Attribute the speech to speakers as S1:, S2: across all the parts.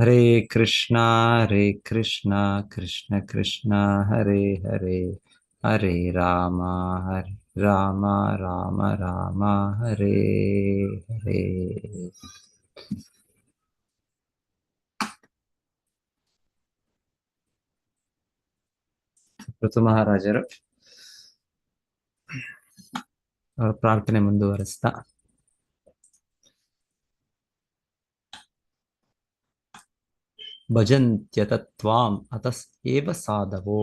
S1: ಹರೇ ಕೃಷ್ಣ ಹರೇ ಕೃಷ್ಣ ಕೃಷ್ಣ ಕೃಷ್ಣ ಹರೇ ಹರೇ ಹರೇ ಹರೇ ರಾಮ ರಾಮ ರಾಮ ಹರೇ ಹರೇ. ಋತು ಮಹಾರಾಜರು ಅವರ ಪ್ರಾರ್ಥನೆ ಮುಂದುವರಿಸ್ತಾ ಭಜಂತ್ಯತ ತ್ವಾಂ ಅತಸ್ ಏವ ಸಾಧವೋ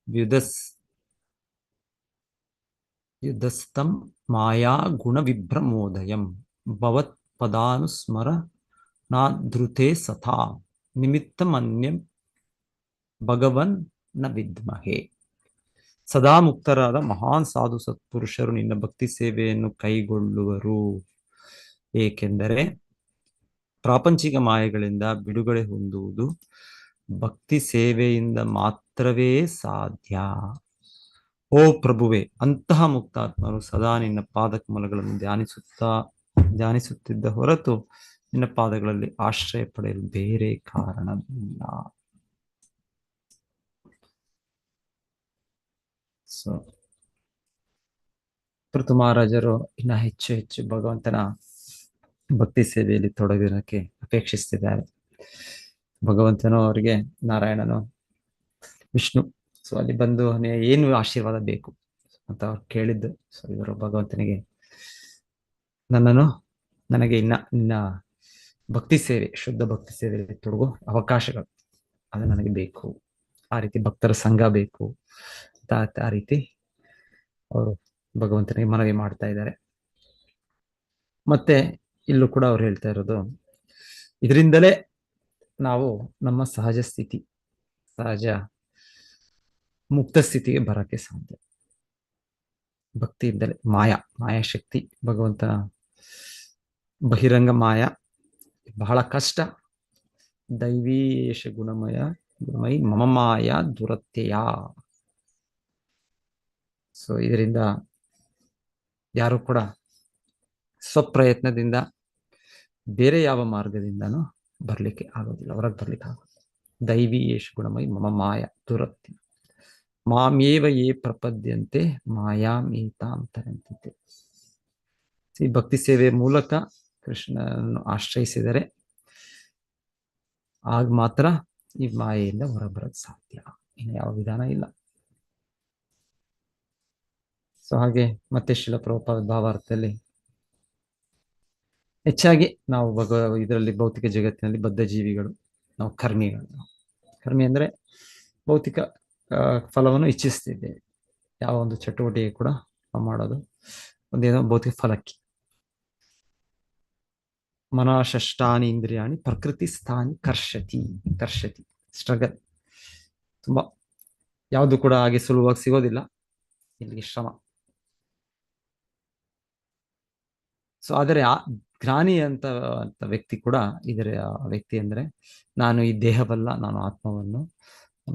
S1: ವ್ಯುದಸ್ ಯುಧಸ್ತಂ ಮಾಯಾ ಗುಣ ವಿಭ್ರಮೋದಯಂ ಭವತ್ ಪದಾನುಸ್ಮರ ನಾಧೃತೆ ಸಥಾ ನಿಮಿತ್ತಮನ್ಯಂ ಭಗವನ್ ನ ವಿದ್ಮಹೆ. ಸದಾ ಮುಕ್ತರಾದ ಮಹಾನ್ ಸಾಧು ಸತ್ಪುರುಷರು ನಿನ್ನ ಭಕ್ತಿ ಸೇವೆಯನ್ನು ಕೈಗೊಳ್ಳುವರು, ಏಕೆಂದರೆ ಪ್ರಾಪಂಚಿಕ ಮಾಯೆಗಳಿಂದ ಬಿಡುಗಡೆ ಹೊಂದುವುದು ಭಕ್ತಿ ಸೇವೆಯಿಂದ ಮಾತ್ರವೇ ಸಾಧ್ಯ. ಓ ಪ್ರಭುವೆ, ಅಂತಹ ಮುಕ್ತಾತ್ಮರು ಸದಾ ನಿನ್ನ ಪಾದಕಮಲಗಳನ್ನು ಧ್ಯಾನಿಸುತ್ತಿದ್ದ ಹೊರತು ನಿನ್ನ ಪಾದಗಳಲ್ಲಿ ಆಶ್ರಯ ಪಡೆಯಲು ಬೇರೆ ಕಾರಣವಿಲ್ಲ. ಸೊ ಪೃಥು ಮಹಾರಾಜರು ಇನ್ನ ಹೆಚ್ಚು ಹೆಚ್ಚು ಭಗವಂತನ ಭಕ್ತಿ ಸೇವೆಯಲ್ಲಿ ತೊಡಗಿರೋಕ್ಕೆ ಅಪೇಕ್ಷಿಸ್ತಿದ್ದಾರೆ. ಭಗವಂತನು ಅವರಿಗೆ ನಾರಾಯಣನು ವಿಷ್ಣು, ಸೊ ಅಲ್ಲಿ ಬಂದು ಏನು ಆಶೀರ್ವಾದ ಬೇಕು ಅಂತ ಅವ್ರು ಕೇಳಿದ್ದು. ಸೊ ಇವರು ಭಗವಂತನಿಗೆ ನನಗೆ ನಿನ್ನ ಭಕ್ತಿ ಸೇವೆ, ಶುದ್ಧ ಭಕ್ತಿ ಸೇವೆಯಲ್ಲಿ ತೊಡಗೋ ಅವಕಾಶಗಳು ಅದು ನನಗೆ ಬೇಕು, ಆ ರೀತಿ ಭಕ್ತರ ಸಂಘ ಬೇಕು ಅಂತ ಆ ರೀತಿ ಅವರು ಭಗವಂತನಿಗೆ ಮನವಿ ಮಾಡ್ತಾ ಇದ್ದಾರೆ. ಮತ್ತೆ ಇಲ್ಲೂ ಕೂಡ ಅವ್ರು ಹೇಳ್ತಾ ಇರೋದು, ಇದರಿಂದಲೇ ನಾವು ನಮ್ಮ ಸಹಜ ಸ್ಥಿತಿ, ಸಹಜ ಮುಕ್ತ ಸ್ಥಿತಿಗೆ ಬರಕ್ಕೆ ಸಾಧ್ಯ. ಭಕ್ತಿಯಿಂದಲೇ ಮಾಯಾಶಕ್ತಿ, ಭಗವಂತನ ಬಹಿರಂಗ ಮಾಯ ಬಹಳ ಕಷ್ಟ. ದೈವೀಶ ಗುಣಮಯಿ ಮಮ ಮಾಯ ದುರತ್ಯಯ. ಸೊ ಇದರಿಂದ ಯಾರು ಕೂಡ ಸ್ವಪ್ರಯತ್ನದಿಂದ ಬೇರೆ ಯಾವ ಮಾರ್ಗದಿಂದನೂ ಬರ್ಲಿಕ್ಕೆ ಆಗೋದಿಲ್ಲ, ಹೊರಗೆ ಬರ್ಲಿಕ್ಕೆ ಆಗೋದಿಲ್ಲ. ದೈವೀಯೇಶ ಗುಣಮಯಿ ಮಮ ಮಾಯ ದುರತ್ಯ ಮಾಮೇವ ಯೇ ಪ್ರಪದ್ಯಂತೆ ಮಾಯಾಮೇತಾಂ ತರಂತೆ. ಈ ಭಕ್ತಿ ಸೇವೆ ಮೂಲಕ ಕೃಷ್ಣನನ್ನು ಆಶ್ರಯಿಸಿದರೆ ಆಗ ಮಾತ್ರ ಈ ಮಾಯೆಯಿಂದ ಹೊರಬರಕ್ಕೆ ಸಾಧ್ಯ, ಇನ್ನು ಯಾವ ವಿಧಾನ ಇಲ್ಲ. ಸೊ ಹಾಗೆ ಮತ್ತೆ ಶಿಲ ಪ್ರಭುಪಾದ ಭಾವಾರ್ಥದಲ್ಲಿ ಹೆಚ್ಚಾಗಿ ನಾವು ಇದರಲ್ಲಿ ಭೌತಿಕ ಜಗತ್ತಿನಲ್ಲಿ ಬದ್ಧ ಜೀವಿಗಳು, ನಾವು ಕರ್ಮಿಗಳು. ಕರ್ಮಿ ಅಂದ್ರೆ ಭೌತಿಕ ಫಲವನ್ನು ಇಚ್ಛಿಸ್ತಿದ್ದೇವೆ. ಯಾವ ಒಂದು ಚಟುವಟಿಕೆ ಕೂಡ ಮಾಡೋದು ಒಂದೇನೋ ಭೌತಿಕ ಫಲಕ್ಕೆ. ಮನಃಷ್ಟಾನಿ ಇಂದ್ರಿಯಾಣಿ ಪ್ರಕೃತಿ ಸ್ಥಾನಿ ಕರ್ಷತಿ ಸ್ಟ್ರಗಲ್. ತುಂಬಾ ಯಾವುದು ಕೂಡ ಹಾಗೆ ಸುಲಭವಾಗಿ ಸಿಗೋದಿಲ್ಲ, ಇಲ್ಲಿ ಶ್ರಮ. ಸೊ ಆದರೆ ಆ ಜ್ಞಾನಿ ಅಂತ ವ್ಯಕ್ತಿ ಕೂಡ ಇದರ ವ್ಯಕ್ತಿ ಅಂದ್ರೆ ನಾನು ಈ ದೇಹವಲ್ಲ, ನಾನು ಆತ್ಮವನ್ನು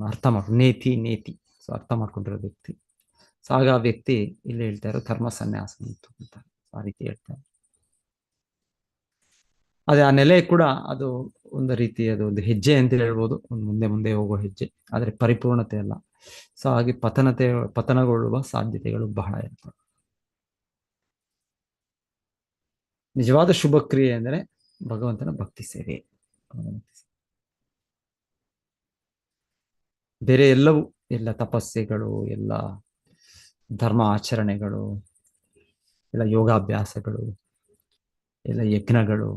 S1: ಅರ್ಥ ನೇತಿ ಸೊ ಅರ್ಥ ಮಾಡ್ಕೊಂಡಿರೋ ವ್ಯಕ್ತಿ. ಸೊ ಆಗ ಆ ವ್ಯಕ್ತಿ ಇಲ್ಲಿ ಹೇಳ್ತಾ ಇರೋ ಕರ್ಮ ಸನ್ಯಾಸ ಅಂತ ಆ ರೀತಿ ಹೇಳ್ತಾರೆ. ಅದೇ ಆ ನೆಲೆ ಕೂಡ ಅದು ಒಂದು ರೀತಿ ಅದು ಒಂದು ಹೆಜ್ಜೆ ಅಂತ ಹೇಳ್ಬೋದು, ಒಂದು ಮುಂದೆ ಮುಂದೆ ಹೋಗೋ ಹೆಜ್ಜೆ, ಆದರೆ ಪರಿಪೂರ್ಣತೆ ಅಲ್ಲ. ಸೊ ಹಾಗೆ ಪತನಗೊಳ್ಳುವ ಸಾಧ್ಯತೆಗಳು ಬಹಳ ಇರ್ತವೆ. ನಿಜವಾದ ಶುಭ ಕ್ರಿಯೆ ಅಂದರೆ ಭಗವಂತನ ಭಕ್ತಿ ಸೇವೆ. ಬೇರೆ ಎಲ್ಲವೂ, ಎಲ್ಲ ತಪಸ್ಸೆಗಳು, ಎಲ್ಲ ಧರ್ಮ ಆಚರಣೆಗಳು, ಎಲ್ಲ ಯೋಗಾಭ್ಯಾಸಗಳು, ಎಲ್ಲ ಯಜ್ಞಗಳು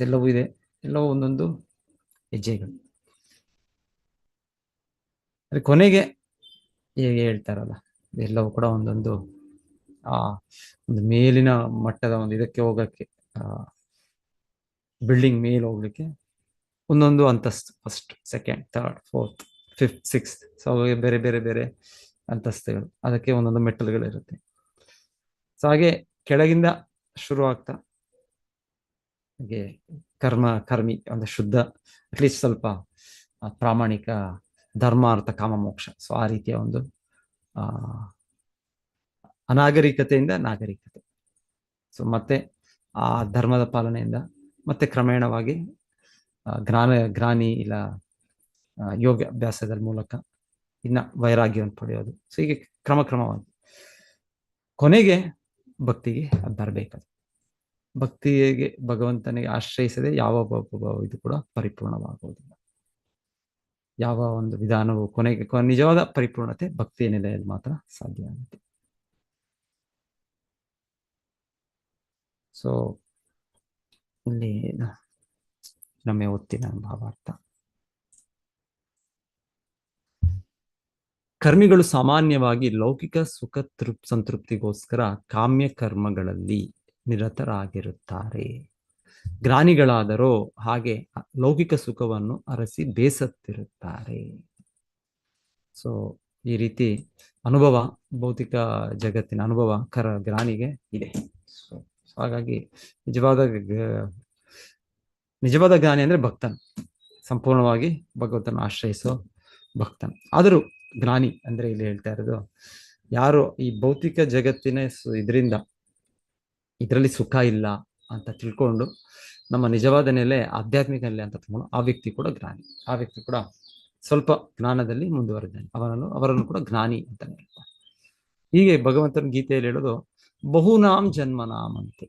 S1: ಎಲ್ಲವೂ ಇದೆ, ಎಲ್ಲವೂ ಒಂದೊಂದು ಹೆಜ್ಜೆಗಳು. ಕೊನೆಗೆ ಹೇಗೆ ಹೇಳ್ತಾರಲ್ಲ, ಎಲ್ಲವೂ ಕೂಡ ಒಂದೊಂದು ಒಂದು ಮೇಲಿನ ಮಟ್ಟದ ಒಂದು ಇದಕ್ಕೆ ಹೋಗಕ್ಕೆ, ಬಿಲ್ಡಿಂಗ್ ಮೇಲೆ ಹೋಗ್ಲಿಕ್ಕೆ ಒಂದೊಂದು ಅಂತಸ್ತು, first, second, third, fourth, fifth, sixth. So ಬೇರೆ ಬೇರೆ ಬೇರೆ ಅಂತಸ್ತುಗಳು, ಅದಕ್ಕೆ ಒಂದೊಂದು ಮೆಟ್ಟಲುಗಳಿರುತ್ತೆ. ಸೊ ಹಾಗೆ ಕೆಳಗಿಂದ ಶುರು ಆಗ್ತಾ ಹಾಗೆ ಕರ್ಮಿ ಒಂದು ಶುದ್ಧ, ಅಟ್ಲೀಸ್ಟ್ ಸ್ವಲ್ಪ ಪ್ರಾಮಾಣಿಕ ಧರ್ಮ ಅರ್ಥ ಕಾಮ ಮೋಕ್ಷ. ಸೊ ಆ ರೀತಿಯ ಒಂದು ಅನಾಗರಿಕತೆಯಿಂದ ನಾಗರಿಕತೆ. ಸೊ ಮತ್ತೆ ಆ ಧರ್ಮದ ಪಾಲನೆಯಿಂದ ಮತ್ತೆ ಕ್ರಮೇಣವಾಗಿ ಜ್ಞಾನಿ ಇಲ್ಲ ಯೋಗ ಅಭ್ಯಾಸದ ಮೂಲಕ ಇನ್ನ ವೈರಾಗ್ಯವನ್ನು ಪಡೆಯೋದು. ಸೊ ಹೀಗೆ ಕ್ರಮವಾಗಿ ಕೊನೆಗೆ ಭಕ್ತಿಗೆ ಬರಬೇಕದು. ಭಕ್ತಿಗೆ ಭಗವಂತನಿಗೆ ಆಶ್ರಯಿಸದೆ ಯಾವ ಇದು ಕೂಡ ಪರಿಪೂರ್ಣವಾಗುವುದಿಲ್ಲ. ಯಾವ ಒಂದು ವಿಧಾನವು ಕೊನೆಗೆ ನಿಜವಾದ ಪರಿಪೂರ್ಣತೆ ಭಕ್ತಿಯ ನೆಲೆಯಲ್ಲಿ ಮಾತ್ರ ಸಾಧ್ಯ ಆಗುತ್ತೆ. ಸೊ ಇಲ್ಲಿ ನಮ್ಮೆ ಓದ್ತೀನಿ ಭಾವಾರ್ಥ. ಕರ್ಮಿಗಳು ಸಾಮಾನ್ಯವಾಗಿ ಲೌಕಿಕ ಸುಖ ಸಂತೃಪ್ತಿಗೋಸ್ಕರ ಕಾಮ್ಯ ಕರ್ಮಗಳಲ್ಲಿ ನಿರತರಾಗಿರುತ್ತಾರೆ. ಜ್ಞಾನಿಗಳಾದರೋ ಹಾಗೆ ಲೌಕಿಕ ಸುಖವನ್ನು ಅರಸಿ ಬೇಸತ್ತಿರುತ್ತಾರೆ. ಸೊ ಈ ರೀತಿ ಅನುಭವ, ಭೌತಿಕ ಜಗತ್ತಿನ ಅನುಭವ ಜ್ಞಾನಿಗೆ ಇದೆ. ಸೊ ಹಾಗಾಗಿ ನಿಜವಾದ ಜ್ಞಾನಿ ಅಂದ್ರೆ ಭಕ್ತನು, ಸಂಪೂರ್ಣವಾಗಿ ಭಗವಂತನ ಆಶ್ರಯಿಸೋ ಭಕ್ತನು. ಆದರೂ ಜ್ಞಾನಿ ಅಂದ್ರೆ ಇಲ್ಲಿ ಹೇಳ್ತಾ ಇರೋದು, ಯಾರು ಈ ಭೌತಿಕ ಜಗತ್ತಿನ ಇದರಲ್ಲಿ ಸುಖ ಇಲ್ಲ ಅಂತ ತಿಳ್ಕೊಂಡು ನಮ್ಮ ನಿಜವಾದ ನೆಲೆ ಆಧ್ಯಾತ್ಮಿಕ ನೆಲೆ ಅಂತ ತಗೊಂಡು ಆ ವ್ಯಕ್ತಿ ಕೂಡ ಜ್ಞಾನಿ. ಆ ವ್ಯಕ್ತಿ ಕೂಡ ಸ್ವಲ್ಪ ಜ್ಞಾನದಲ್ಲಿ ಮುಂದುವರೆದಾನೆ, ಅವರನ್ನು ಕೂಡ ಜ್ಞಾನಿ ಅಂತ ಹೇಳ್ತಾರೆ. ಹೀಗೆ ಭಗವಂತನ ಗೀತೆಯಲ್ಲಿ ಹೇಳೋದು, ಬಹುನಾಂ ಜನ್ಮನಾಮ್ ಅಂತೆ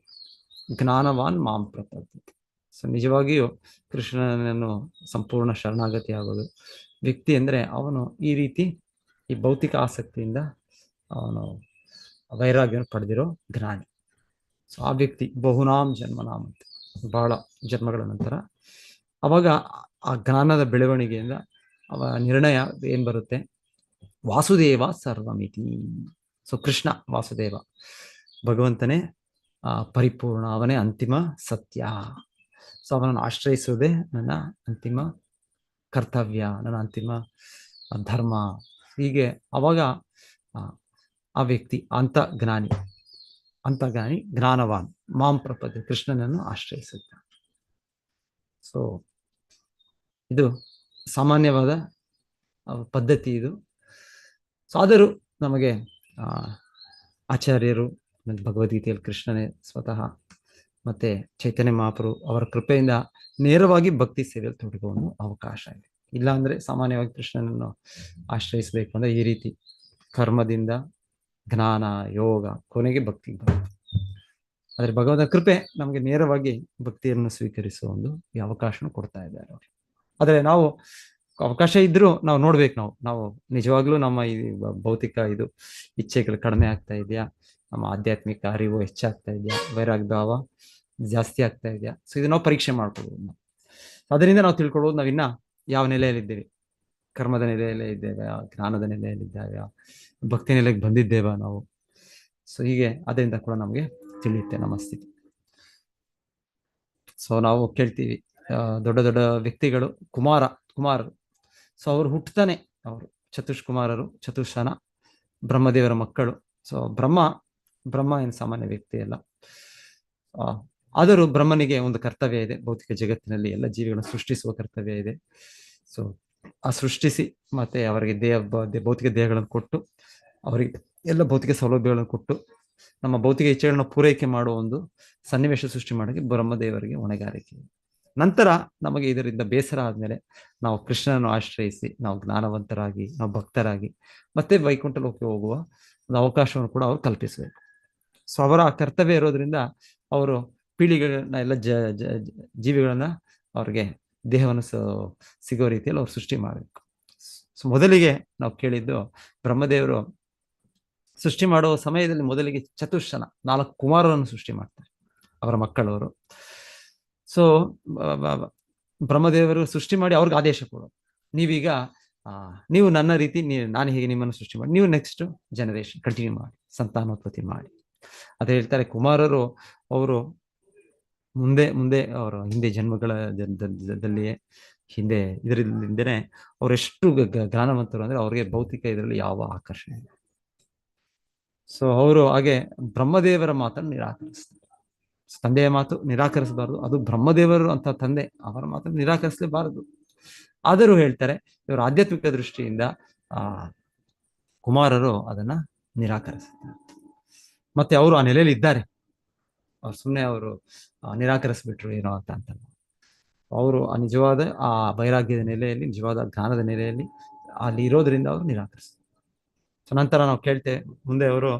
S1: ಜ್ಞಾನವಾನ್ ಮಾಂ ಪ್ರಪದ್ಯತೆ. ಸೊ ನಿಜವಾಗಿಯೂ ಕೃಷ್ಣನನ್ನು ಸಂಪೂರ್ಣ ಶರಣಾಗತಿ ಆಗೋದು ವ್ಯಕ್ತಿ ಅಂದ್ರೆ ಅವನು ಈ ರೀತಿ ಈ ಭೌತಿಕ ಆಸಕ್ತಿಯಿಂದ ಅವನು ವೈರಾಗ್ಯವನ್ನು ಪಡೆದಿರೋ ಜ್ಞಾನಿ. ಸೊ ಆ ವ್ಯಕ್ತಿ ಬಹುನಾಂ ಜನ್ಮನಾಮ ಅಂತ, ಬಹಳ ಜನ್ಮಗಳ ನಂತರ ಅವಾಗ ಆ ಜ್ಞಾನದ ಬೆಳವಣಿಗೆಯಿಂದ ಅವ ನಿರ್ಣಯ ಏನ್ ಬರುತ್ತೆ, ವಾಸುದೇವ ಸರ್ವಮಿತಿ. ಸೊ ಕೃಷ್ಣ ವಾಸುದೇವ, ಭಗವಂತನೇ ಪರಿಪೂರ್ಣ, ಅವನೇ ಅಂತಿಮ ಸತ್ಯ. ಸೊ ಅವನನ್ನು ಆಶ್ರಯಿಸುವುದೇ ನನ್ನ ಅಂತಿಮ ಕರ್ತವ್ಯ, ನನ್ನ ಅಂತಿಮ ಧರ್ಮ. ಹೀಗೆ ಅವಾಗ ಆ ವ್ಯಕ್ತಿ ಅಂತ ಜ್ಞಾನಿ ಜ್ಞಾನವಾನ್ ಮಾಂ ಪ್ರಪದ್ಯ, ಕೃಷ್ಣನನ್ನು ಆಶ್ರಯಿಸುತ್ತ. ಸೊ ಇದು ಸಾಮಾನ್ಯವಾದ ಪದ್ಧತಿ ಇದು. ಸೊ ಆದರೂ ನಮಗೆ ಆಚಾರ್ಯರು ಭಗವದ್ಗೀತೆಯಲ್ಲಿ ಕೃಷ್ಣನೇ ಸ್ವತಃ ಮತ್ತೆ ಚೈತನ್ಯ ಮಹಾಪ್ರಭು ಅವರ ಕೃಪೆಯಿಂದ ನೇರವಾಗಿ ಭಕ್ತಿ ಸೇವೆಯಲ್ಲಿ ತೊಡಗುವ ಅವಕಾಶ ಇದೆ. ಇಲ್ಲಾಂದ್ರೆ ಸಾಮಾನ್ಯವಾಗಿ ಕೃಷ್ಣನನ್ನು ಆಶ್ರಯಿಸಬೇಕು ಅಂದ್ರೆ ಈ ರೀತಿ ಕರ್ಮದಿಂದ ಜ್ಞಾನ, ಯೋಗ, ಕೊನೆಗೆ ಭಕ್ತಿ ಬರುತ್ತೆ. ಆದ್ರೆ ಭಗವಂತನ ಕೃಪೆ ನಮಗೆ ನೇರವಾಗಿ ಭಕ್ತಿಯನ್ನು ಸ್ವೀಕರಿಸುವ ಒಂದು ಈ ಅವಕಾಶನ ಕೊಡ್ತಾ ಇದ್ದಾರೆ ಅವರು. ಆದ್ರೆ ನಾವು ಅವಕಾಶ ಇದ್ರೂ ನಾವು ನೋಡ್ಬೇಕು, ನಾವು ನಿಜವಾಗ್ಲೂ ನಮ್ಮ ಈ ಭೌತಿಕ ಇಚ್ಛೆಗಳು ಕಡಿಮೆ ಆಗ್ತಾ ಇದೆಯಾ, ನಮ್ಮ ಆಧ್ಯಾತ್ಮಿಕ ಅರಿವು ಹೆಚ್ಚಾಗ್ತಾ ಇದೆಯಾ, ವೈರಾಗ್ಯ ಭಾವ ಜಾಸ್ತಿ ಆಗ್ತಾ ಇದೆಯಾ. ಸೊ ಇದು ನಾವು ಪರೀಕ್ಷೆ ಮಾಡ್ಕೊಳ್ಬೋದು. ನಾವು ಅದರಿಂದ ನಾವು ತಿಳ್ಕೊಳ್ಬೋದು ನಾವಿನ್ನ ಯಾವ ನೆಲೆಯಲ್ಲಿದ್ದೇವೆ, ಕರ್ಮದ ನೆಲೆಯಲ್ಲೇ ಇದ್ದೇವೆ, ಜ್ಞಾನದ ನೆಲೆಯಲ್ಲಿದ್ದೇವೆ, ಭಕ್ತಿ ನೆಲೆಗೆ ಬಂದಿದ್ದೇವೆ ನಾವು. ಸೊ ಹೀಗೆ ಅದರಿಂದ ಕೂಡ ನಮಗೆ ತಿಳಿಯುತ್ತೆ ನಮ್ಮ ಸ್ಥಿತಿ. ಸೊ ನಾವು ಕೇಳ್ತೀವಿ ದೊಡ್ಡ ದೊಡ್ಡ ವ್ಯಕ್ತಿಗಳು ಕುಮಾರರು. ಸೊ ಅವರು ಹುಟ್ಟತಾನೆ ಅವರು ಚತುಷ್ಕುಮಾರರು, ಚತುರ್ಶನ ಬ್ರಹ್ಮದೇವರ ಮಕ್ಕಳು. ಸೊ ಬ್ರಹ್ಮ ಏನು ಸಾಮಾನ್ಯ ವ್ಯಕ್ತಿ ಅಲ್ಲ. ಆದರೂ ಬ್ರಹ್ಮನಿಗೆ ಒಂದು ಕರ್ತವ್ಯ ಇದೆ, ಭೌತಿಕ ಜಗತ್ತಿನಲ್ಲಿ ಎಲ್ಲ ಜೀವಿಗಳನ್ನು ಸೃಷ್ಟಿಸುವ ಕರ್ತವ್ಯ ಇದೆ. ಸೊ ಆ ಸೃಷ್ಟಿಸಿ ಮತ್ತೆ ಅವರಿಗೆ ಭೌತಿಕ ದೇಹಗಳನ್ನು ಕೊಟ್ಟು ಅವರಿಗೆ ಎಲ್ಲ ಭೌತಿಕ ಸೌಲಭ್ಯಗಳನ್ನು ಕೊಟ್ಟು ನಮ್ಮ ಭೌತಿಕ ಇಚ್ಛೆಗಳನ್ನ ಪೂರೈಕೆ ಮಾಡುವ ಒಂದು ಸನ್ನಿವೇಶ ಸೃಷ್ಟಿ ಮಾಡೋಕ್ಕೆ ಬ್ರಹ್ಮದೇವರಿಗೆ ಹೊಣೆಗಾರಿಕೆ. ನಂತರ ನಮಗೆ ಇದರಿಂದ ಬೇಸರ ಆದ್ಮೇಲೆ ನಾವು ಕೃಷ್ಣನನ್ನು ಆಶ್ರಯಿಸಿ ನಾವು ಜ್ಞಾನವಂತರಾಗಿ, ನಾವು ಭಕ್ತರಾಗಿ ಮತ್ತೆ ವೈಕುಂಠ ಲೋಕಕ್ಕೆ ಹೋಗುವ ಒಂದು ಅವಕಾಶವನ್ನು ಕೂಡ ಅವ್ರು ಕಲ್ಪಿಸಬೇಕು. ಸೊ ಅವರ ಕರ್ತವ್ಯ ಇರೋದ್ರಿಂದ ಅವರು ಪೀಳಿಗೆಗಳನ್ನ ಎಲ್ಲ ಜೀವಿಗಳನ್ನ ಅವ್ರಿಗೆ ದೇಹವನ್ನು ಸಿಗೋ ರೀತಿಯಲ್ಲಿ ಅವ್ರು ಸೃಷ್ಟಿ ಮಾಡಬೇಕು. ಸೊ ಮೊದಲಿಗೆ ನಾವು ಕೇಳಿದ್ದು, ಬ್ರಹ್ಮದೇವರು ಸೃಷ್ಟಿ ಮಾಡುವ ಸಮಯದಲ್ಲಿ ಮೊದಲಿಗೆ ಚತುರ್ಶನ 4 ಕುಮಾರರನ್ನು ಸೃಷ್ಟಿ ಮಾಡ್ತಾರೆ, ಅವರ ಮಕ್ಕಳವರು. ಸೊ ಬ್ರಹ್ಮದೇವರು ಸೃಷ್ಟಿ ಮಾಡಿ ಅವ್ರಿಗೆ ಆದೇಶ ಕೊಡೋದು, ನೀವೀಗ ನೀವು ನನ್ನ ರೀತಿ ನಾನು ಹೇಗೆ ನಿಮ್ಮನ್ನು ಸೃಷ್ಟಿ ಮಾಡಿ ನೀವು ನೆಕ್ಸ್ಟ್ ಜನರೇಷನ್ ಕಂಟಿನ್ಯೂ ಮಾಡಿ, ಸಂತಾನೋತ್ಪತ್ತಿ ಮಾಡಿ ಅಂತ ಹೇಳ್ತಾರೆ. ಕುಮಾರರು ಅವರು ಮುಂದೆ ಅವರ ಹಿಂದೆ ಜನ್ಮಗಳಲ್ಲಿಯೇ ಹಿಂದೆ ಇದರಿಂದನೇ ಅವರೆಷ್ಟು ಜ್ಞಾನವಂತರು ಅಂದ್ರೆ ಅವ್ರಿಗೆ ಭೌತಿಕ ಇದರಲ್ಲಿ ಯಾವ ಆಕರ್ಷಣೆ ಇಲ್ಲ. ಸೊ ಅವರು ಹಾಗೆ ಬ್ರಹ್ಮದೇವರ ಮಾತನ್ನು ನಿರಾಕರಿಸ್ತಾರೆ. ತಂದೆಯ ಮಾತು ನಿರಾಕರಿಸಬಾರದು, ಅದು ಬ್ರಹ್ಮದೇವರು ಅಂತ ತಂದೆ, ಅವರ ಮಾತನ್ನು ನಿರಾಕರಿಸಲೇಬಾರದು. ಆದರೂ ಹೇಳ್ತಾರೆ ಇವರ ಆಧ್ಯಾತ್ಮಿಕ ದೃಷ್ಟಿಯಿಂದ ಕುಮಾರರು ಅದನ್ನ ನಿರಾಕರಿಸುತ್ತಾರೆ. ಮತ್ತೆ ಅವರು ಆ ನೆಲೆಯಲ್ಲಿ ಇದ್ದಾರೆ, ಅವ್ರು ಸುಮ್ಮನೆ ಅವರು ನಿರಾಕರಿಸ್ಬಿಟ್ರು ಏನೋ ಅಂತ. ಅವರು ಆ ನಿಜವಾದ ಆ ವೈರಾಗ್ಯದ ನೆಲೆಯಲ್ಲಿ, ನಿಜವಾದ ಜ್ಞಾನದ ನೆಲೆಯಲ್ಲಿ ಅಲ್ಲಿ ಇರೋದ್ರಿಂದ ಅವರು ನಿರಾಕರಿಸ್ತಾರೆ. ಸೊ ನಂತರ ನಾವು ಕೇಳ್ತೇವೆ ಮುಂದೆ ಅವರು,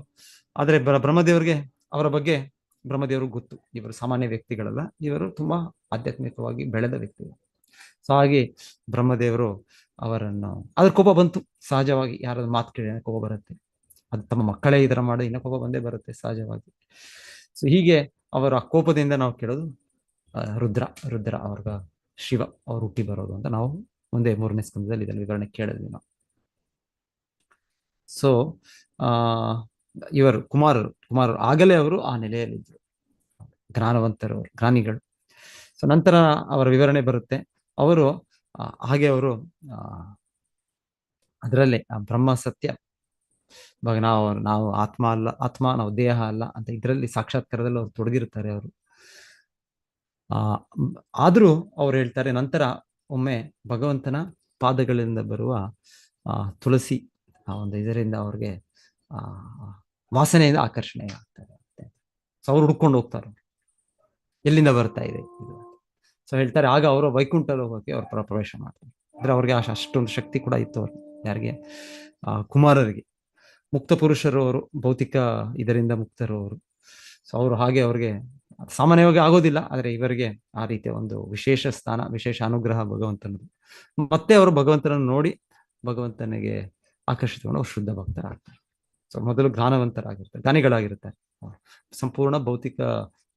S1: ಆದರೆ ಬ್ರಹ್ಮದೇವರಿಗೆ ಅವರ ಬಗ್ಗೆ ಬ್ರಹ್ಮದೇವ್ರಿಗೆ ಗೊತ್ತು, ಇವರು ಸಾಮಾನ್ಯ ವ್ಯಕ್ತಿಗಳಲ್ಲ, ಇವರು ತುಂಬಾ ಆಧ್ಯಾತ್ಮಿಕವಾಗಿ ಬೆಳೆದ ವ್ಯಕ್ತಿಗಳು. ಸೊ ಹಾಗೆ ಬ್ರಹ್ಮದೇವರು ಅವರನ್ನು, ಅದ್ರ ಕೋಪ ಬಂತು ಸಹಜವಾಗಿ, ಯಾರಾದ್ರೂ ಮಾತು ಕೇಳಿ ಕೋಪ ಬರುತ್ತೆ, ಅದು ತಮ್ಮ ಮಕ್ಕಳೇ ಈ ತರ ಮಾಡಿ ಇನ್ನ ಕೋಪ ಬಂದೇ ಬರುತ್ತೆ ಸಹಜವಾಗಿ. ಸೊ ಹೀಗೆ ಅವರ ಕೋಪದಿಂದ ನಾವು ಕೇಳೋದು ರುದ್ರ ರುದ್ರ ಅವ್ರ ಶಿವ ಅವ್ರು ಹುಟ್ಟಿ ಬರೋದು ಅಂತ ನಾವು ಮುಂದೆ 3ನೇ ಸ್ಕಂದದಲ್ಲಿ ಇದನ್ನು ವಿವರಣೆ ಕೇಳಿದ್ವಿ ನಾವು. ಸೊ ಇವರು ಕುಮಾರರು ಆಗಲೇ ಅವರು ಆ ನೆಲೆಯಲ್ಲಿದ್ದರು, ಜ್ಞಾನವಂತರು, ಜ್ಞಾನಿಗಳು. ಸೊ ನಂತರ ಅವರ ವಿವರಣೆ ಬರುತ್ತೆ. ಅವರು ಹಾಗೆ ಅವರು ಅದರಲ್ಲೇ ಬ್ರಹ್ಮ ಸತ್ಯ, ಇವಾಗ ನಾವು ಆತ್ಮ ಅಲ್ಲ, ನಾವು ದೇಹ ಅಲ್ಲ ಅಂತ ಇದರಲ್ಲಿ ಸಾಕ್ಷಾತ್ಕಾರದಲ್ಲಿ ಅವ್ರು ತೊಡಗಿರ್ತಾರೆ ಅವರು. ಆದ್ರೂ ಅವ್ರು ಹೇಳ್ತಾರೆ, ನಂತರ ಒಮ್ಮೆ ಭಗವಂತನ ಪಾದಗಳಿಂದ ಬರುವ ತುಳಸಿ ಆ ಒಂದು ಇದರಿಂದ ಅವ್ರಿಗೆ ವಾಸನೆಯಿಂದ ಆಕರ್ಷಣೆ ಆಗ್ತಾರೆ. ಸೊ ಅವ್ರು ಹುಡ್ಕೊಂಡು ಹೋಗ್ತಾರೆ, ಎಲ್ಲಿಂದ ಬರ್ತಾ ಇದೆ ಇದು. ಸೊ ಹೇಳ್ತಾರೆ, ಆಗ ಅವರು ವೈಕುಂಠ ಲೋಕಕ್ಕೆ ಅವ್ರ ಪ್ರವೇಶ ಮಾಡ್ತಾರೆ. ಅಂದ್ರೆ ಅವ್ರಿಗೆ ಅಷ್ಟೊಂದು ಶಕ್ತಿ ಕೂಡ ಇತ್ತು ಅವ್ರಿಗೆ, ಯಾರಿಗೆ ಕುಮಾರರಿಗೆ. ಮುಕ್ತ ಪುರುಷರು ಅವರು, ಭೌತಿಕ ಇದರಿಂದ ಮುಕ್ತರು ಅವರು. ಸೊ ಅವರು ಹಾಗೆ ಅವ್ರಿಗೆ ಸಾಮಾನ್ಯವಾಗಿ ಆಗೋದಿಲ್ಲ, ಆದರೆ ಇವರಿಗೆ ಆ ರೀತಿಯ ಒಂದು ವಿಶೇಷ ಸ್ಥಾನ, ವಿಶೇಷ ಅನುಗ್ರಹ ಭಗವಂತನದು. ಮತ್ತೆ ಅವರು ಭಗವಂತನನ್ನು ನೋಡಿ ಭಗವಂತನಿಗೆ ಆಕರ್ಷಿತಗೊಂಡು ಅವ್ರು ಶುದ್ಧ ಭಕ್ತರಾಗ್ತಾರೆ. ಸೊ ಮೊದಲು ಜ್ಞಾನವಂತರಾಗಿರ್ತಾರೆ, ಜ್ಞಾನಿಗಳಾಗಿರ್ತಾರೆ. ಸಂಪೂರ್ಣ ಭೌತಿಕ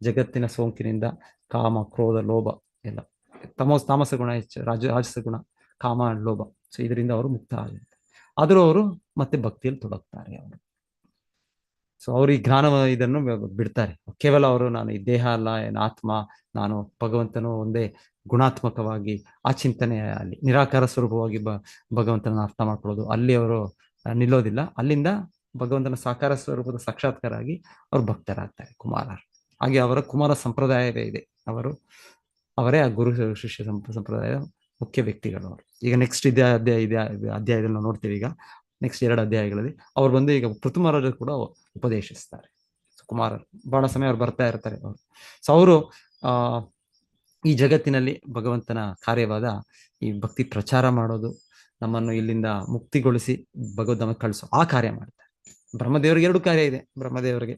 S1: ಜಗತ್ತಿನ ಸೋಂಕಿನಿಂದ, ಕಾಮ, ಕ್ರೋಧ, ಲೋಭ ಎಲ್ಲ, ತಾಮಸ ಗುಣ ಹೆಚ್ಚು, ರಾಜಸ ಗುಣ, ಕಾಮ, ಲೋಭ, ಸೊ ಇದರಿಂದ ಅವರು ಮುಕ್ತ ಆಗಿರ್ತಾರೆ. ಆದರೂ ಅವರು ಮತ್ತೆ ಭಕ್ತಿಯಲ್ಲಿ ತೊಡಗ್ತಾರೆ ಅವರು. ಸೊ ಅವರು ಈ ಜ್ಞಾನ ಇದನ್ನು ಬಿಡ್ತಾರೆ. ಕೇವಲ ಅವರು ನಾನು ಈ ದೇಹ ಅಲ್ಲ, ಏನು ಆತ್ಮ, ನಾನು ಭಗವಂತನು ಒಂದೇ ಗುಣಾತ್ಮಕವಾಗಿ ಆ ಚಿಂತನೆ, ಅಲ್ಲಿ ನಿರಾಕಾರ ಸ್ವರೂಪವಾಗಿ ಭಗವಂತನ ಅರ್ಥ ಮಾಡ್ಕೊಳ್ಳೋದು, ಅಲ್ಲಿ ಅವರು ನಿಲ್ಲೋದಿಲ್ಲ. ಅಲ್ಲಿಂದ ಭಗವಂತನ ಸಾಕಾರ ಸ್ವರೂಪದ ಸಾಕ್ಷಾತ್ಕಾರ ಆಗಿ ಅವರು ಭಕ್ತರಾಗ್ತಾರೆ, ಕುಮಾರರು. ಹಾಗೆ ಅವರ ಕುಮಾರ ಸಂಪ್ರದಾಯವೇ ಇದೆ, ಅವರೇ ಆ ಗುರು ಶಿಷ್ಯ ಸಂಪ್ರದಾಯದ ಮುಖ್ಯ ವ್ಯಕ್ತಿಗಳು ಅವರು. ಈಗ ನೆಕ್ಸ್ಟ್ ಅಧ್ಯಾಯದಲ್ಲಿ ನಾವು ನೋಡ್ತೀವಿ. ಈಗ ನೆಕ್ಸ್ಟ್ 2 ಅಧ್ಯಾಯಗಳಲ್ಲಿ ಅವ್ರು ಬಂದು ಈಗ ಪೃಥುಮರಾಜರು ಕೂಡ ಉಪದೇಶಿಸ್ತಾರೆ. ಕುಮಾರರು ಬಹಳ ಸಮಯ ಅವ್ರು ಬರ್ತಾ ಇರ್ತಾರೆ ಅವರು. ಸೊ ಅವರು ಈ ಜಗತ್ತಿನಲ್ಲಿ ಭಗವಂತನ ಕಾರ್ಯವಾದ ಈ ಭಕ್ತಿ ಪ್ರಚಾರ ಮಾಡೋದು, ನಮ್ಮನ್ನು ಇಲ್ಲಿಂದ ಮುಕ್ತಿಗೊಳಿಸಿ ಭಗವದ್ಧಾಮ ಕಳಿಸೋ ಆ ಕಾರ್ಯ ಮಾಡ್ತಾರೆ. ಬ್ರಹ್ಮದೇವರಿಗೆ 2 ಕಾರ್ಯ ಇದೆ. ಬ್ರಹ್ಮದೇವರಿಗೆ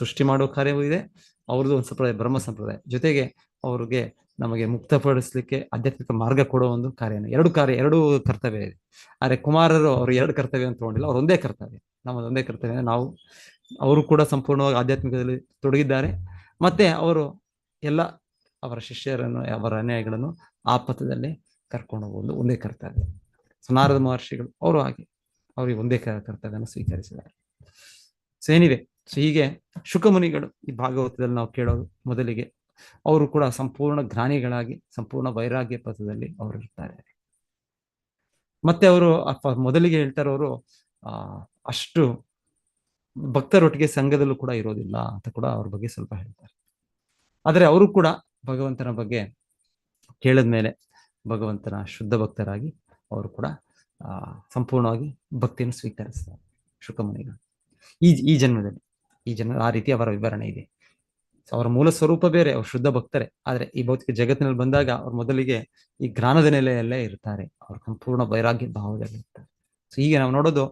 S1: ಸೃಷ್ಟಿ ಮಾಡೋ ಕಾರ್ಯವೂ ಇದೆ, ಅವ್ರದ್ದು ಒಂದು ಸಂಪ್ರದಾಯ, ಬ್ರಹ್ಮ ಸಂಪ್ರದಾಯ, ಜೊತೆಗೆ ಅವ್ರಿಗೆ ನಮಗೆ ಮುಕ್ತಪಡಿಸ್ಲಿಕ್ಕೆ ಆಧ್ಯಾತ್ಮಿಕ ಮಾರ್ಗ ಕೊಡೋ ಒಂದು ಕಾರ್ಯನ, 2 ಕರ್ತವ್ಯ ಇದೆ. ಆದ್ರೆ ಕುಮಾರರು ಅವ್ರು 2 ಕರ್ತವ್ಯ ಅಂತ ತಗೊಂಡಿಲ್ಲ, ಅವ್ರು ಒಂದೇ ಕರ್ತವ್ಯ, ನಮ್ಮದೊಂದೇ ಕರ್ತವ್ಯ. ಅವರು ಕೂಡ ಸಂಪೂರ್ಣವಾಗಿ ಆಧ್ಯಾತ್ಮಿಕದಲ್ಲಿ ತೊಡಗಿದ್ದಾರೆ. ಮತ್ತೆ ಅವರು ಎಲ್ಲ ಅವರ ಶಿಷ್ಯರನ್ನು, ಅವರ ಅನ್ಯಾಯಗಳನ್ನು ಆ ಪಥದಲ್ಲಿ ಕರ್ಕೊಂಡು ಹೋಗೋದು ಒಂದೇ ಕರ್ತವ್ಯ. ಸೊ ನಾರದ ಮಹರ್ಷಿಗಳು ಅವರು ಹಾಗೆ ಅವ್ರಿಗೆ ಒಂದೇ ಕರ್ತವ್ಯವನ್ನು ಸ್ವೀಕರಿಸಿದ್ದಾರೆ. ಸೊ ಏನಿದೆ, ಸೊ ಹೀಗೆ ಶುಕಮುನಿಗಳು ಈ ಭಾಗವತದಲ್ಲಿ ನಾವು ಕೇಳೋದು ಮೊದಲಿಗೆ, ಅವರು ಕೂಡ ಸಂಪೂರ್ಣ ಜ್ಞಾನಿಗಳಾಗಿ ಸಂಪೂರ್ಣ ವೈರಾಗ್ಯ ಪಥದಲ್ಲಿ ಅವರು ಇರ್ತಾರೆ. ಮತ್ತೆ ಅವರು ಮೊದಲಿಗೆ ಹೇಳ್ತಾರೆ, ಅವರು ಅಷ್ಟು ಭಕ್ತರೊಟ್ಟಿಗೆ ಸಂಘದಲ್ಲೂ ಕೂಡ ಇರೋದಿಲ್ಲ ಅಂತ ಕೂಡ ಅವ್ರ ಬಗ್ಗೆ ಸ್ವಲ್ಪ ಹೇಳ್ತಾರೆ. ಆದರೆ ಅವರು ಕೂಡ ಭಗವಂತನ ಬಗ್ಗೆ ಕೇಳಿದ್ಮೇಲೆ ಭಗವಂತನ ಶುದ್ಧ ಭಕ್ತರಾಗಿ ಅವರು ಕೂಡ ಸಂಪೂರ್ಣವಾಗಿ ಭಕ್ತಿಯನ್ನು ಸ್ವೀಕರಿಸ್ತಾರೆ ಶುಕಮುನಿಗಳು. ಈ ಜನ್ಮದಲ್ಲಿ ಆ ರೀತಿ ಅವರ ವಿವರಣೆ ಇದೆ. ಅವರ ಮೂಲ ಸ್ವರೂಪ ಬೇರೆ, ಅವ್ರು ಶುದ್ಧ ಭಕ್ತರೆ. ಆದ್ರೆ ಈ ಭೌತಿಕ ಜಗತ್ತಿನಲ್ಲಿ ಬಂದಾಗ ಅವ್ರು ಮೊದಲಿಗೆ ಈ ಜ್ಞಾನದ ನೆಲೆಯಲ್ಲೇ ಇರ್ತಾರೆ, ಅವ್ರು ಸಂಪೂರ್ಣ ವೈರಾಗ್ಯ ಭಾವದಲ್ಲಿ ಇರ್ತಾರೆ. ಸೊ ಹೀಗೆ ನಾವು ನೋಡೋದು,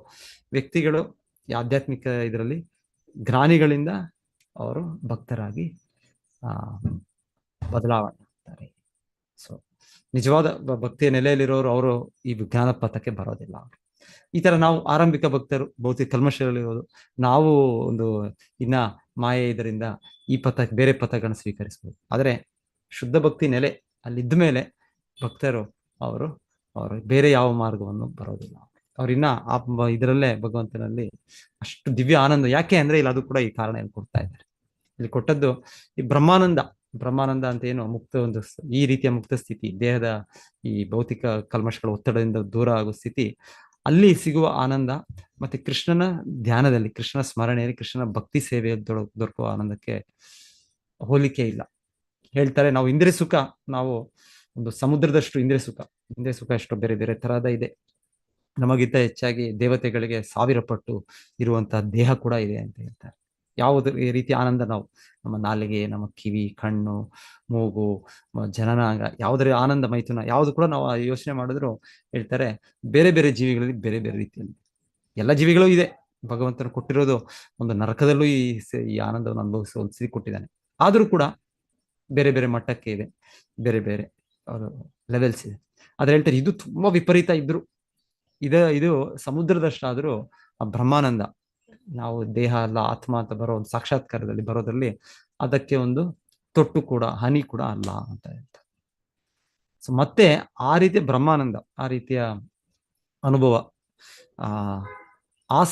S1: ವ್ಯಕ್ತಿಗಳು ಈ ಆಧ್ಯಾತ್ಮಿಕ ಇದರಲ್ಲಿ ಜ್ಞಾನಿಗಳಿಂದ ಅವರು ಭಕ್ತರಾಗಿ ಬದಲಾವಣೆ ಆಗ್ತಾರೆ. ಸೊ ನಿಜವಾದ ಭಕ್ತಿಯ ನೆಲೆಯಲ್ಲಿರೋರು ಅವರು ಈ ವಿಜ್ಞಾನ ಪಥಕ್ಕೆ ಬರೋದಿಲ್ಲ. ಅವರು ಈ ತರ ನಾವು ಆರಂಭಿಕ ಭಕ್ತರು ಭೌತಿಕ ಕಲ್ಮಶದಲ್ಲಿರೋದು, ನಾವು ಒಂದು ಇನ್ನ ಮಾಯೆ ಇದರಿಂದ ಈ ಬೇರೆ ಪಥಗಳನ್ನು ಸ್ವೀಕರಿಸಬಹುದು. ಆದರೆ ಶುದ್ಧ ಭಕ್ತಿ ನೆಲೆ ಅಲ್ಲಿದ್ದ ಮೇಲೆ ಭಕ್ತರು ಅವರು ಬೇರೆ ಯಾವ ಮಾರ್ಗವನ್ನು ಬರೋದಿಲ್ಲ. ಅವ್ರಿನ್ನ ಇದರಲ್ಲೇ ಭಗವಂತನಲ್ಲಿ ಅಷ್ಟು ದಿವ್ಯ ಆನಂದ. ಯಾಕೆ ಅಂದ್ರೆ ಇಲ್ಲಿ ಅದು ಕೂಡ ಈ ಕಾರಣ ಕೊಡ್ತಾ ಇದ್ದಾರೆ. ಇಲ್ಲಿ ಕೊಟ್ಟದ್ದು ಈ ಬ್ರಹ್ಮಾನಂದ ಅಂತ ಏನು ಮುಕ್ತ, ಒಂದು ಈ ರೀತಿಯ ಮುಕ್ತ ಸ್ಥಿತಿ, ದೇಹದ ಈ ಭೌತಿಕ ಕಲ್ಮಶಗಳ ಒತ್ತಡದಿಂದ ದೂರ ಆಗೋ ಸ್ಥಿತಿ, ಅಲ್ಲಿ ಸಿಗುವ ಆನಂದ ಮತ್ತೆ ಕೃಷ್ಣನ ಧ್ಯಾನದಲ್ಲಿ, ಕೃಷ್ಣನ ಸ್ಮರಣೆಯಲ್ಲಿ, ಕೃಷ್ಣನ ಭಕ್ತಿ ಸೇವೆಯಲ್ಲಿ ದೊರಕುವ ಆನಂದಕ್ಕೆ ಹೋಲಿಕೆ ಇಲ್ಲ. ಹೇಳ್ತಾರೆ, ನಾವು ಇಂದ್ರಿಯ ಸುಖ, ನಾವು ಒಂದು ಸಮುದ್ರದಷ್ಟು ಇಂದ್ರಿಯ ಸುಖ ಎಷ್ಟೋ ಬೇರೆ ಬೇರೆ ತರಹದ ಇದೆ. ನಮಗಿಂತ ಹೆಚ್ಚಾಗಿ ದೇವತೆಗಳಿಗೆ 1000 ಪಟ್ಟು ಇರುವಂತಹ ದೇಹ ಕೂಡ ಇದೆ ಅಂತ ಹೇಳ್ತಾರೆ. ಯಾವುದೇ ರೀತಿಯ ಆನಂದ ನಾವು ನಮ್ಮ ನಾಲಿಗೆ, ನಮ್ಮ ಕಿವಿ, ಕಣ್ಣು, ಮೂಗು, ಜನನಾಂಗ, ಯಾವುದರ ಆನಂದ ಮೈಥುನ ಯಾವುದು ಕೂಡ ನಾವು ಯೋಚನೆ ಮಾಡಿದ್ರು ಹೇಳ್ತಾರೆ ಬೇರೆ ಬೇರೆ ಜೀವಿಗಳಲ್ಲಿ ಬೇರೆ ಬೇರೆ ರೀತಿಯಲ್ಲಿ ಎಲ್ಲ ಜೀವಿಗಳು ಇದೆ. ಭಗವಂತನು ಕೊಟ್ಟಿರೋದು ಒಂದು ನರಕದಲ್ಲೂ ಈ ಆನಂದವನ್ನು ಅನುಭವಿಸುವ ಒಂದು ಸ್ಥಿತಿ ಕೊಟ್ಟಿದ್ದಾನೆ. ಆದರೂ ಕೂಡ ಬೇರೆ ಬೇರೆ ಮಟ್ಟಕ್ಕೆ ಇದೆ, ಬೇರೆ ಬೇರೆ ಲೆವೆಲ್ಸ್ ಇದೆ. ಆದ್ರೆ ಹೇಳ್ತಾರೆ ಇದು ತುಂಬಾ ವಿಪರೀತ ಇದ್ರು ಇದು ಸಮುದ್ರದಷ್ಟಾದ್ರೂ ಆ ಬ್ರಹ್ಮಾನಂದ ನಾವು ದೇಹ ಅಲ್ಲ ಆತ್ಮ ಅಂತ ಬರೋ ಒಂದು ಸಾಕ್ಷಾತ್ಕಾರದಲ್ಲಿ ಬರೋದ್ರಲ್ಲಿ ಅದಕ್ಕೆ ಒಂದು ತೊಟ್ಟು ಕೂಡ ಹನಿ ಕೂಡ ಅಲ್ಲ ಅಂತ ಹೇಳ್ತಾರೆ. ಸೊ ಮತ್ತೆ ಆ ರೀತಿಯ ಬ್ರಹ್ಮಾನಂದ, ಆ ರೀತಿಯ ಅನುಭವ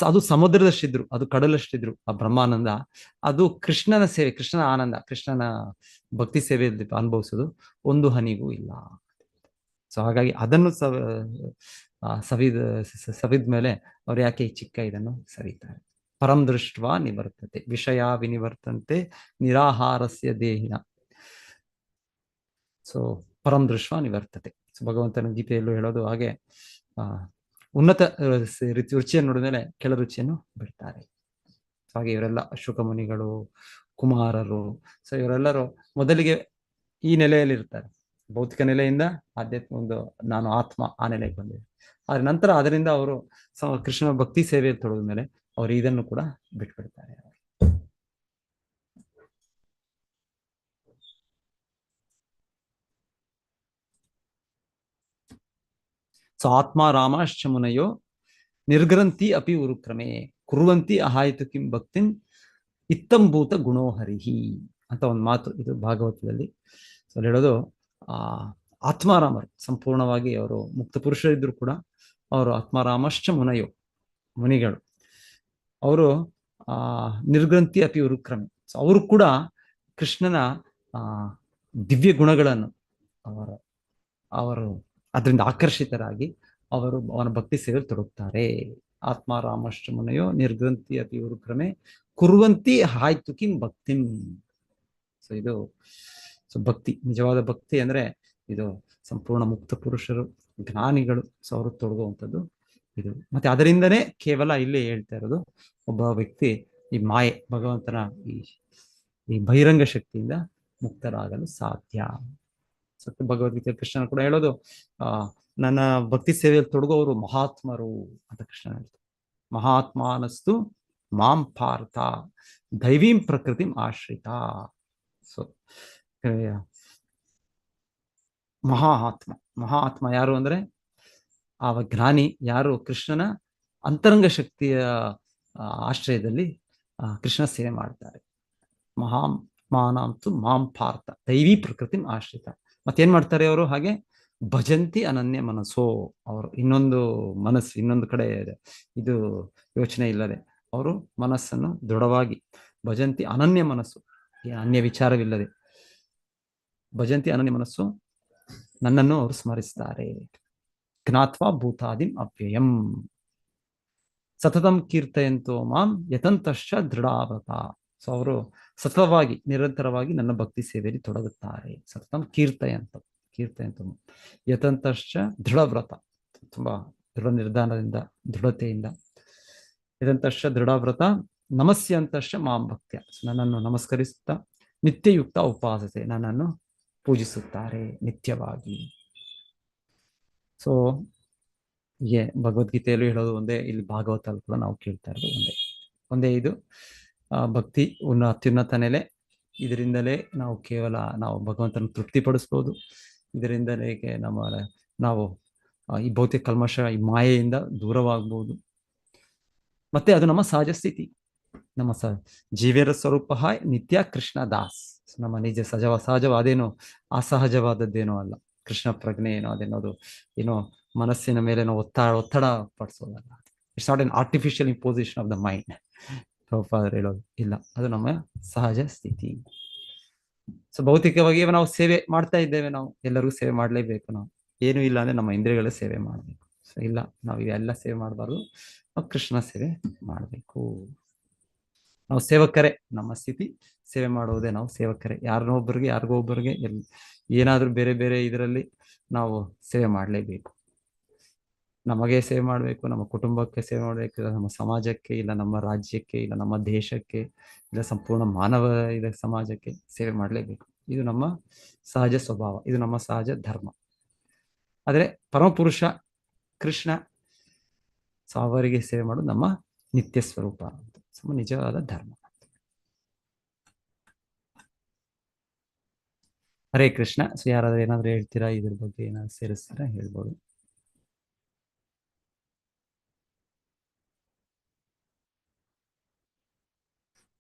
S1: ಅದು ಸಮುದ್ರದಷ್ಟಿದ್ರು, ಅದು ಕಡಲಷ್ಟಿದ್ರು ಆ ಬ್ರಹ್ಮಾನಂದ. ಅದು ಕೃಷ್ಣನ ಸೇವೆ, ಕೃಷ್ಣನ ಆನಂದ, ಕೃಷ್ಣನ ಭಕ್ತಿ ಸೇವೆಯಲ್ಲಿ ಅನುಭವಿಸೋದು ಒಂದು ಹನಿಗೂ ಇಲ್ಲ. ಸೊ ಹಾಗಾಗಿ ಅದನ್ನು ಸವಿದ ಮೇಲೆ ಅವ್ರು ಯಾಕೆ ಈ ಚಿಕ್ಕ ಇದನ್ನು ಸವಿತಾರೆ. ಪರಂ ದೃಷ್ಟ್ವಾ ನಿವರ್ತತೆ ವಿಷಯ ವಿನಿವರ್ತಂತೆ ನಿರಾಹಾರಸ್ಯ ದೇಹಿನ. ಸೊ ಪರಂ ದೃಷ್ಟ್ವಾ ನಿವರ್ತತೆ. ಸೊ ಭಗವಂತನ ಗೀತೆಯಲ್ಲೂ ಹೇಳೋದು ಹಾಗೆ ಉನ್ನತ ರುಚಿಯನ್ನು ನೋಡಿದ ಮೇಲೆ ಕೆಳ ರುಚಿಯನ್ನು ಬಿಡ್ತಾರೆ. ಹಾಗೆ ಇವರೆಲ್ಲ ಅಶೋಕ ಮುನಿಗಳು, ಕುಮಾರರು, ಸೊ ಇವರೆಲ್ಲರೂ ಮೊದಲಿಗೆ ಈ ನೆಲೆಯಲ್ಲಿ ಇರ್ತಾರೆ. ಭೌತಿಕ ನೆಲೆಯಿಂದ ಆಧ್ಯಾತ್ಮ ಒಂದು ನಾನು ಆತ್ಮ ಆ ನೆಲೆಗೆ ಬಂದಿದೆ. ಆದ್ರೆ ನಂತರ ಅದರಿಂದ ಅವರು ಕೃಷ್ಣನ ಭಕ್ತಿ ಸೇವೆಯಲ್ಲಿ ತೊಡಗಿದ ಮೇಲೆ ಅವರು ಇದನ್ನು ಕೂಡ ಬಿಟ್ಬಿಡ್ತಾರೆ. ಸೊ ಆತ್ಮ ರಾಮಾಶ್ಚ ಮುನಯೋ ನಿರ್ಗ್ರಂಥಿ ಅಪಿ ಉರುಕ್ರಮೆ ಕುರುವಂತಿ ಅಹಾಯಿತು ಕಿಂ ಭಕ್ತಿನ್ ಇತ್ತಂಭೂತ ಗುಣೋಹರಿಹಿ ಅಂತ ಒಂದು ಮಾತು ಇದು ಭಾಗವತದಲ್ಲಿ. ಸೊ ಹೇಳೋದು ಆತ್ಮಾರಾಮರು ಸಂಪೂರ್ಣವಾಗಿ ಅವರು ಮುಕ್ತ ಪುರುಷರಿದ್ರು ಕೂಡ ಅವರು ಆತ್ಮಾರಾಮಶ್ಚ ಮುನಯೋ ಮುನಿಗಳು ಅವರು ನಿರ್ಗ್ರಂಥಿ ಅಪಿ ಉರುಕ್ರಮೆ. ಸೊ ಅವರು ಕೂಡ ಕೃಷ್ಣನ ದಿವ್ಯ ಗುಣಗಳನ್ನು ಅವರು ಅದರಿಂದ ಆಕರ್ಷಿತರಾಗಿ ಅವರು ಅವನ ಭಕ್ತಿ ಸೇವೆಯಲ್ಲಿ ತೊಡಗುತ್ತಾರೆ. ಆತ್ಮಾರಾಮಶ್ಚ ಮುನಯೋ ನಿರ್ಗ್ರಂಥಿ ಅಪಿ ಉರುಕ್ರಮೆ ಕುರುವಂತಿ ಹಾಯ್ತು ಕಿಂ ಭಕ್ತಿಂ. ಸೊ ಇದು ಭಕ್ತಿ, ನಿಜವಾದ ಭಕ್ತಿ ಅಂದ್ರೆ ಇದು ಸಂಪೂರ್ಣ ಮುಕ್ತ ಪುರುಷರು, ಜ್ಞಾನಿಗಳು, ಸೊ ಅವರು ತೊಡಗುವಂಥದ್ದು ಇದು. ಮತ್ತೆ ಅದರಿಂದನೇ ಕೇವಲ ಇಲ್ಲಿ ಹೇಳ್ತಾ ಇರೋದು ಒಬ್ಬ ವ್ಯಕ್ತಿ ಈ ಮಾಯೆ ಭಗವಂತನ ಈ ಬಹಿರಂಗ ಶಕ್ತಿಯಿಂದ ಮುಕ್ತರಾಗಲು ಸಾಧ್ಯ. ಸತ್ಯ ಭಗವದ್ಗೀತೆ ಕೃಷ್ಣ ಕೂಡ ಹೇಳೋದು ನನ್ನ ಭಕ್ತಿ ಸೇವೆಯಲ್ಲಿ ತೊಡಗುವವರು ಮಹಾತ್ಮರು ಅಂತ ಕೃಷ್ಣ ಹೇಳ್ತಾರೆ. ಮಹಾತ್ಮಾನಸ್ತು ಮಾಂ ಪಾರ್ಥ ದೈವೀಂ ಪ್ರಕೃತಿಂ ಆಶ್ರಿತ. ಸೊ ಮಹಾತ್ಮ ಯಾರು ಅಂದ್ರೆ ಆ ಜ್ಞಾನಿ ಯಾರು ಕೃಷ್ಣನ ಅಂತರಂಗ ಶಕ್ತಿಯ ಆಶ್ರಯದಲ್ಲಿ ಕೃಷ್ಣ ಸೇವೆ ಮಾಡ್ತಾರೆ. ಮಹಾತ್ಮಾನಂತು ಮಾಂ ಪಾರ್ಥ ದೈವಿ ಪ್ರಕೃತಿ ಆಶ್ರಿತ. ಮತ್ತೇನ್ ಮಾಡ್ತಾರೆ ಅವರು? ಹಾಗೆ ಭಜಂತಿ ಅನನ್ಯ ಮನಸ್ಸೋ, ಅವರು ಇನ್ನೊಂದು ಕಡೆ ಇದು ಯೋಚನೆ ಇಲ್ಲದೆ ಅವರು ಮನಸ್ಸನ್ನು ದೃಢವಾಗಿ ಭಜಂತಿ ಅನನ್ಯ ಮನಸ್ಸು, ಅನ್ಯ ವಿಚಾರವಿಲ್ಲದೆ ಭಜಂತಿ ಅನನ್ಯ ಮನಸ್ಸು ನನ್ನನ್ನು ಅವರು ಸ್ಮರಿಸ್ತಾರೆ. ಜ್ಞಾತ್ವಾ ಭೂತಾದಿಂ ಅವ್ಯಯಂ ಸತತಂ ಕೀರ್ತಯಂತೋ ಮಾಂ ಯತಂತಶ್ಚ ದೃಢಾವ್ರತ. ಸೊ ಅವರು ಸತತವಾಗಿ ನಿರಂತರವಾಗಿ ನನ್ನ ಭಕ್ತಿ ಸೇವೆಯಲ್ಲಿ ತೊಡಗುತ್ತಾರೆ. ಸತತಂ ಕೀರ್ತಯಂತ ಯತಂತಶ್ಚ ದೃಢವ್ರತ, ತುಂಬಾ ದೃಢ ನಿರ್ಧಾರದಿಂದ ದೃಢತೆಯಿಂದ. ಯತಂತಶ್ಚ ದೃಢವ್ರತ ನಮಸ್ಯಂತಶ್ಚ ಮಾಂ ಭಕ್ತ್ಯ, ನನ್ನನ್ನು ನಮಸ್ಕರಿಸುತ್ತಾ ನಿತ್ಯಯುಕ್ತ ಉಪಾಸತೆ, ನನ್ನನ್ನು ಪೂಜಿಸುತ್ತಾರೆ ನಿತ್ಯವಾಗಿ. ಸೊ ಹೀಗೆ ಭಗವದ್ಗೀತೆಯಲ್ಲೂ ಹೇಳೋದು ಒಂದೇ, ಇಲ್ಲಿ ಭಾಗವತಲ್ಲಿ ಕೂಡ ನಾವು ಕೇಳ್ತಾ ಇರೋದು ಒಂದೇ ಇದು ಭಕ್ತಿ ಅತ್ಯುನ್ನತ ನೆಲೆ. ಇದರಿಂದಲೇ ನಾವು ಕೇವಲ ಭಗವಂತನ ತೃಪ್ತಿಪಡಿಸ್ಬೋದು. ಇದರಿಂದಲೇ ನಾವು ಈ ಭೌತಿಕ ಕಲ್ಮಶ, ಈ ಮಾಯೆಯಿಂದ ದೂರವಾಗ್ಬೋದು. ಮತ್ತೆ ಅದು ನಮ್ಮ ಸಹಜ ಸ್ಥಿತಿ, ನಮ್ಮ ಜೀವ್ಯರ ಸ್ವರೂಪ ನಿತ್ಯ ಕೃಷ್ಣ ದಾಸ್. ನಮ್ಮ ನಿಜ ಸಹಜವಾದೇನೋ ಅಸಹಜವಾದದ್ದೇನೋ ಅಲ್ಲ. ಕೃಷ್ಣ ಪ್ರಜ್ಞೆ ಏನೋ ಅದೇನೋದು ಏನೋ ಮನಸ್ಸಿನ ಮೇಲೆ ಒತ್ತಡ ಪಡಿಸೋದಲ್ಲ. It's not an artificial imposition of the mind. ಪ್ರಭುಪಾದರು ಹೇಳೋದು ಇಲ್ಲ, ಅದು ನಮ್ಮ ಸಹಜ ಸ್ಥಿತಿ. ಸೊ ಭೌತಿಕವಾಗಿ ನಾವು ಸೇವೆ ಮಾಡ್ತಾ ಇದ್ದೇವೆ, ನಾವು ಎಲ್ಲರಿಗೂ ಸೇವೆ ಮಾಡಲೇಬೇಕು. ನಾವು ಏನು ಇಲ್ಲ ಅಂದ್ರೆ ನಮ್ಮ ಇಂದ್ರಿಯಗಳ ಸೇವೆ ಮಾಡಬೇಕು. ಸೊ ಇಲ್ಲ, ನಾವು ಇವೆಲ್ಲ ಸೇವೆ ಮಾಡಬಾರ್ದು, ನಾವು ಕೃಷ್ಣ ಸೇವೆ ಮಾಡಬೇಕು. ನಾವು ಸೇವಕರೇ, ನಮ್ಮ ಸ್ಥಿತಿ ಸೇವೆ ಮಾಡುವುದೇ, ನಾವು ಸೇವಕರೇ. ಯಾರಿಗೋ ಒಬ್ಬರಿಗೆ ಏನಾದ್ರೂ ಬೇರೆ ಬೇರೆ ಇದರಲ್ಲಿ ನಾವು ಸೇವೆ ಮಾಡಲೇಬೇಕು. ನಮಗೆ ಸೇವೆ ಮಾಡಬೇಕು, ನಮ್ಮ ಕುಟುಂಬಕ್ಕೆ ಸೇವೆ ಮಾಡಬೇಕು, ಇಲ್ಲ ನಮ್ಮ ಸಮಾಜಕ್ಕೆ, ಇಲ್ಲ ನಮ್ಮ ರಾಜ್ಯಕ್ಕೆ, ಇಲ್ಲ ನಮ್ಮ ದೇಶಕ್ಕೆ, ಇಲ್ಲ ಸಂಪೂರ್ಣ ಮಾನವ ಇಲ್ಲ ಸಮಾಜಕ್ಕೆ ಸೇವೆ ಮಾಡಲೇಬೇಕು. ಇದು ನಮ್ಮ ಸಹಜ ಸ್ವಭಾವ, ಇದು ನಮ್ಮ ಸಹಜ ಧರ್ಮ. ಆದರೆ ಪರಮಪುರುಷ ಕೃಷ್ಣ ಅವರಿಗೆ ಸೇವೆ ಮಾಡೋದು ನಮ್ಮ ನಿತ್ಯ ಸ್ವರೂಪ, ನಮ್ಮ ನಿಜವಾದ ಧರ್ಮ. ಹರೇ ಕೃಷ್ಣ. ಸೊ ಯಾರಾದ್ರೂ ಏನಾದ್ರು ಹೇಳ್ತೀರಾ, ಇದ್ರ ಬಗ್ಗೆ ಏನಾದ್ರು ಸೇರಿಸ್ತೀರಾ ಹೇಳ್ಬೋದು.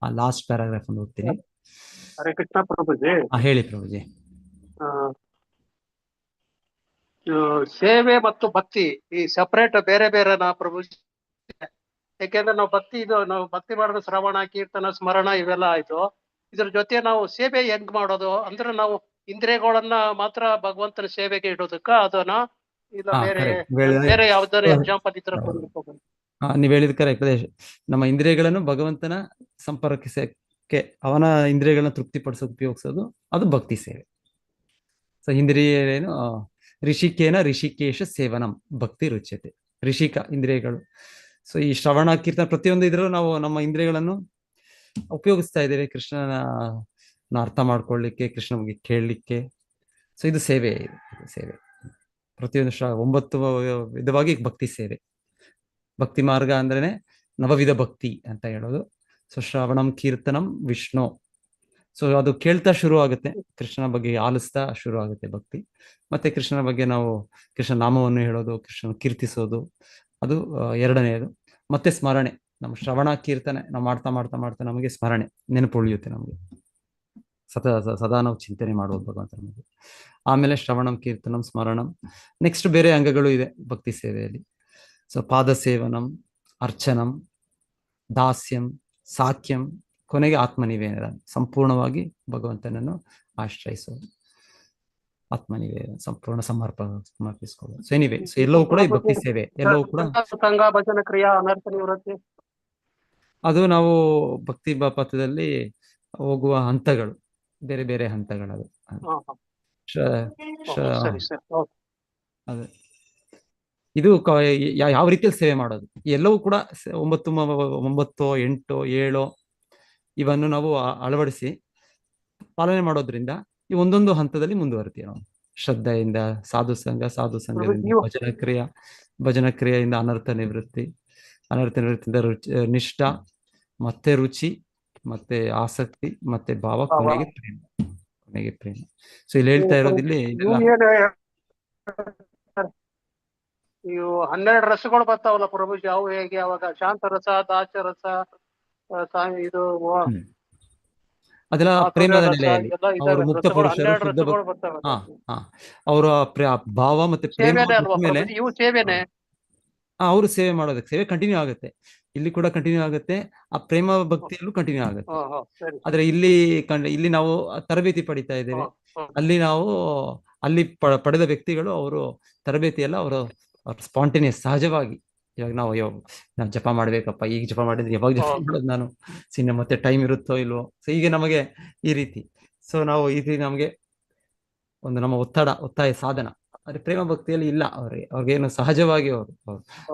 S1: ಲಾಸ್ಟ್ ಪ್ಯಾರಾಗ್ರಾಫ್ ಅನ್ನು ಓದ್ತೀನಿ.
S2: ಹರೇ ಕೃಷ್ಣ ಪ್ರಭುಜಿ.
S1: ಹೇಳಿ ಪ್ರಭುಜಿ.
S2: ಸೇವೆ ಮತ್ತು ಭಕ್ತಿ ಈ ಸಪರೇಟ್ ಬೇರೆ ಬೇರೆನಾ ಪ್ರಭುಜಿ? ಯಾಕೆಂದ್ರೆ ನಾವು ಭಕ್ತಿ ಮಾಡೋದು ಶ್ರವಣ, ಕೀರ್ತನ, ಸ್ಮರಣ ಇವೆಲ್ಲ ಆಯ್ತು. ಇದ್ರ ಜೊತೆ ನಾವು ಸೇವೆ ಹೆಂಗ್ ಮಾಡೋದು ಅಂದ್ರೆ, ನಾವು ಇಂದ್ರಿಯಗಳನ್ನ ಮಾತ್ರ ಭಗವಂತನ ಸೇವೆಗೆ ಇಡೋದಕ್ಕ ಅದನ್ನ, ಇಲ್ಲ ಬೇರೆ ಯಾವ್ದಾರು ಎಕ್ಸಾಂಪಲ್ ಇದ್ರ?
S1: ನೀವ್ ಹೇಳಿದ ಕರೆಕ್ಟ್. ನಮ್ಮ ಇಂದ್ರಿಯಗಳನ್ನು ಭಗವಂತನ ಸಂಪರ್ಕಿಸಕ್ಕೆ, ಅವನ ಇಂದ್ರಿಯಗಳನ್ನ ತೃಪ್ತಿಪಡಿಸೋಕೆ ಉಪಯೋಗಿಸೋದು ಅದು ಭಕ್ತಿ ಸೇವೆ. ಸೊ ಇಂದ್ರಿಯ ಏನು, ಋಷಿಕೇಶ ಸೇವನಂ ಭಕ್ತಿ ರುಚ್ಯತೆ. ಋಷಿಕ ಇಂದ್ರಿಯಗಳು. ಸೊ ಈ ಶ್ರವಣ, ಕೀರ್ತನ ಪ್ರತಿಯೊಂದು ಇದ್ರೂ ನಾವು ನಮ್ಮ ಇಂದ್ರಿಯಗಳನ್ನು ಉಪಯೋಗಿಸ್ತಾ ಇದ್ದೇವೆ ಕೃಷ್ಣನ ಅರ್ಥ ಮಾಡ್ಕೊಳ್ಳಿಕ್ಕೆ, ಕೃಷ್ಣ ಬಗ್ಗೆ ಕೇಳಲಿಕ್ಕೆ. ಸೊ ಇದು ಸೇವೆ. ಸೇವೆ ಪ್ರತಿಯೊಂದು 9 ವಿಧವಾಗಿ ಭಕ್ತಿ ಸೇವೆ. ಭಕ್ತಿ ಮಾರ್ಗ ಅಂದ್ರೇನೆ ನವವಿಧ ಭಕ್ತಿ ಅಂತ ಹೇಳೋದು. ಸೊ ಶ್ರವಣಂ ಕೀರ್ತನಂ ವಿಷ್ಣು. ಸೊ ಅದು ಕೇಳ್ತಾ ಶುರು ಆಗುತ್ತೆ, ಕೃಷ್ಣನ ಬಗ್ಗೆ ಆಲಿಸ್ತಾ ಶುರು ಆಗುತ್ತೆ ಭಕ್ತಿ. ಮತ್ತೆ ಕೃಷ್ಣನ ಬಗ್ಗೆ ನಾವು ಕೃಷ್ಣ ನಾಮವನ್ನು ಹೇಳೋದು, ಕೃಷ್ಣನ ಕೀರ್ತಿಸೋದು, ಅದು ಎರಡನೆಯದು. ಮತ್ತೆ ಸ್ಮರಣೆ, ನಮ್ಮ ಶ್ರವಣ ಕೀರ್ತನೆ ನಾವು ಮಾಡ್ತಾ ಮಾಡ್ತಾ ಮಾಡ್ತಾ ನಮಗೆ ಸ್ಮರಣೆ ನೆನಪು ಉಳಿಯುತ್ತೆ. ನಮಗೆ ಸದಾ ನಾವು ಚಿಂತನೆ ಮಾಡುವುದು ಭಗವಂತನ ಬಗ್ಗೆ. ಆಮೇಲೆ ಶ್ರವಣಂ ಕೀರ್ತನಂ ಸ್ಮರಣಂ. ನೆಕ್ಸ್ಟ್ ಬೇರೆ ಅಂಗಗಳು ಇದೆ ಭಕ್ತಿ ಸೇವೆಯಲ್ಲಿ. ಸೊ ಪಾದ ಸೇವನಂ, ಅರ್ಚನಂ, ದಾಸ್ಯಂ, ಸಾಕ್ಯಂ, ಕೊನೆಗೆ ಆತ್ಮನಿವೇದನ, ಸಂಪೂರ್ಣವಾಗಿ ಭಗವಂತನನ್ನು ಆಶ್ರಯಿಸೋದು, ಆತ್ಮನಿವೇದನ, ಸಂಪೂರ್ಣ ಸಮರ್ಪಿಸ್ಕೊಳ್ಳೋದು. ಸೊ ಎನಿವೆ, ಸೊ ಎಲ್ಲವೂ ಕೂಡ ಭಕ್ತಿ ಸೇವೆ. ಎಲ್ಲವೂ ಕೂಡ
S2: ಭಜನ ಕ್ರಿಯಾ, ಅನರ್ಥ ನಿವೃತ್ತಿ,
S1: ಅದು ನಾವು ಭಕ್ತಿ ಪಥದಲ್ಲಿ ಹೋಗುವ ಹಂತಗಳು, ಬೇರೆ ಬೇರೆ ಹಂತಗಳದು. ಅದೇ ಇದು ಯಾವ ರೀತಿಯಲ್ಲಿ ಸೇವೆ ಮಾಡೋದು, ಎಲ್ಲವೂ ಕೂಡ 9, 8, 7 ಇವನ್ನು ನಾವು ಅಳವಡಿಸಿ ಪಾಲನೆ ಮಾಡೋದ್ರಿಂದ ಈ ಒಂದೊಂದು ಹಂತದಲ್ಲಿ ಮುಂದುವರಿತೀವಿ ನಾವು. ಶ್ರದ್ಧೆಯಿಂದ ಸಾಧು ಸಂಘದಿಂದ ಭಜನ ಕ್ರಿಯೆಯಿಂದ ಅನರ್ಥ ನಿವೃತ್ತಿಯಿಂದ ನಿಷ್ಠ, ಮತ್ತೆ ರುಚಿ, ಮತ್ತೆ ಆಸಕ್ತಿ, ಮತ್ತೆ ಭಾವ, ಕೊನೆಗೆ ಪ್ರೇಮ. ಸೊ ಇಲ್ಲಿ ಹೇಳ್ತಾ ಇರೋದಿಲ್ಲಿ
S2: ಇವು 12 ರಸಗಳು ಬರ್ತಾವಲ್ಲ ಪ್ರಭುಜಿ, ಅವು ಹೇಗೆ? ಅವಾಗ ಶಾಂತ ರಸ, ದಾಸ ರಸ, ಇದು
S1: ಅದೆಲ್ಲ ಪ್ರೇಮದ ನೆಲೆಯಲ್ಲಿ ಅವರು ಮುಕ್ತ ಪುರುಷರು, ಶುದ್ಧ ಅವರ ಭಾವ ಮತ್ತೆ ಪ್ರೇಮ ಮೇಲೆ ಅವರು ಸೇವೆ ಮಾಡೋದಕ್ಕೆ, ಸೇವೆ ಕಂಟಿನ್ಯೂ ಆಗುತ್ತೆ. ಇಲ್ಲಿ ಕೂಡ ಕಂಟಿನ್ಯೂ ಆಗುತ್ತೆ, ಆ ಪ್ರೇಮ ಭಕ್ತಿಯಲ್ಲೂ ಕಂಟಿನ್ಯೂ ಆಗುತ್ತೆ. ಆದ್ರೆ ಇಲ್ಲಿ ನಾವು ತರಬೇತಿ ಪಡಿತಾ ಇದ್ದೇವೆ. ಅಲ್ಲಿ ಪಡೆದ ವ್ಯಕ್ತಿಗಳು ಅವರು ತರಬೇತಿಯೆಲ್ಲ ಅವರು ಸ್ಪಾಂಟೇನಿಯಸ್, ಸಹಜವಾಗಿ. ಇವಾಗ ನಾವು ಜಪ ಮಾಡ್ಬೇಕಪ್ಪ, ಈಗ ಜಪ ಮಾಡಿದ್ರೆ ಯಾವಾಗ ಜಪ ಮಾಡೋದು ನಾನು, ಮತ್ತೆ ಟೈಮ್ ಇರುತ್ತೋ ಇಲ್ವೋ. ಸೊ ಈಗ ನಮಗೆ ಈ ರೀತಿ, ಸೊ ನಾವು ನಮಗೆ ಒಂದು ನಮ್ಮ ಒತ್ತಾಯ ಸಾಧನ. ಆದ್ರೆ ಪ್ರೇಮ ಭಕ್ತಿಯಲ್ಲಿ ಇಲ್ಲ. ಅವ್ರಿಗೇನು ಸಹಜವಾಗಿ ಅವರು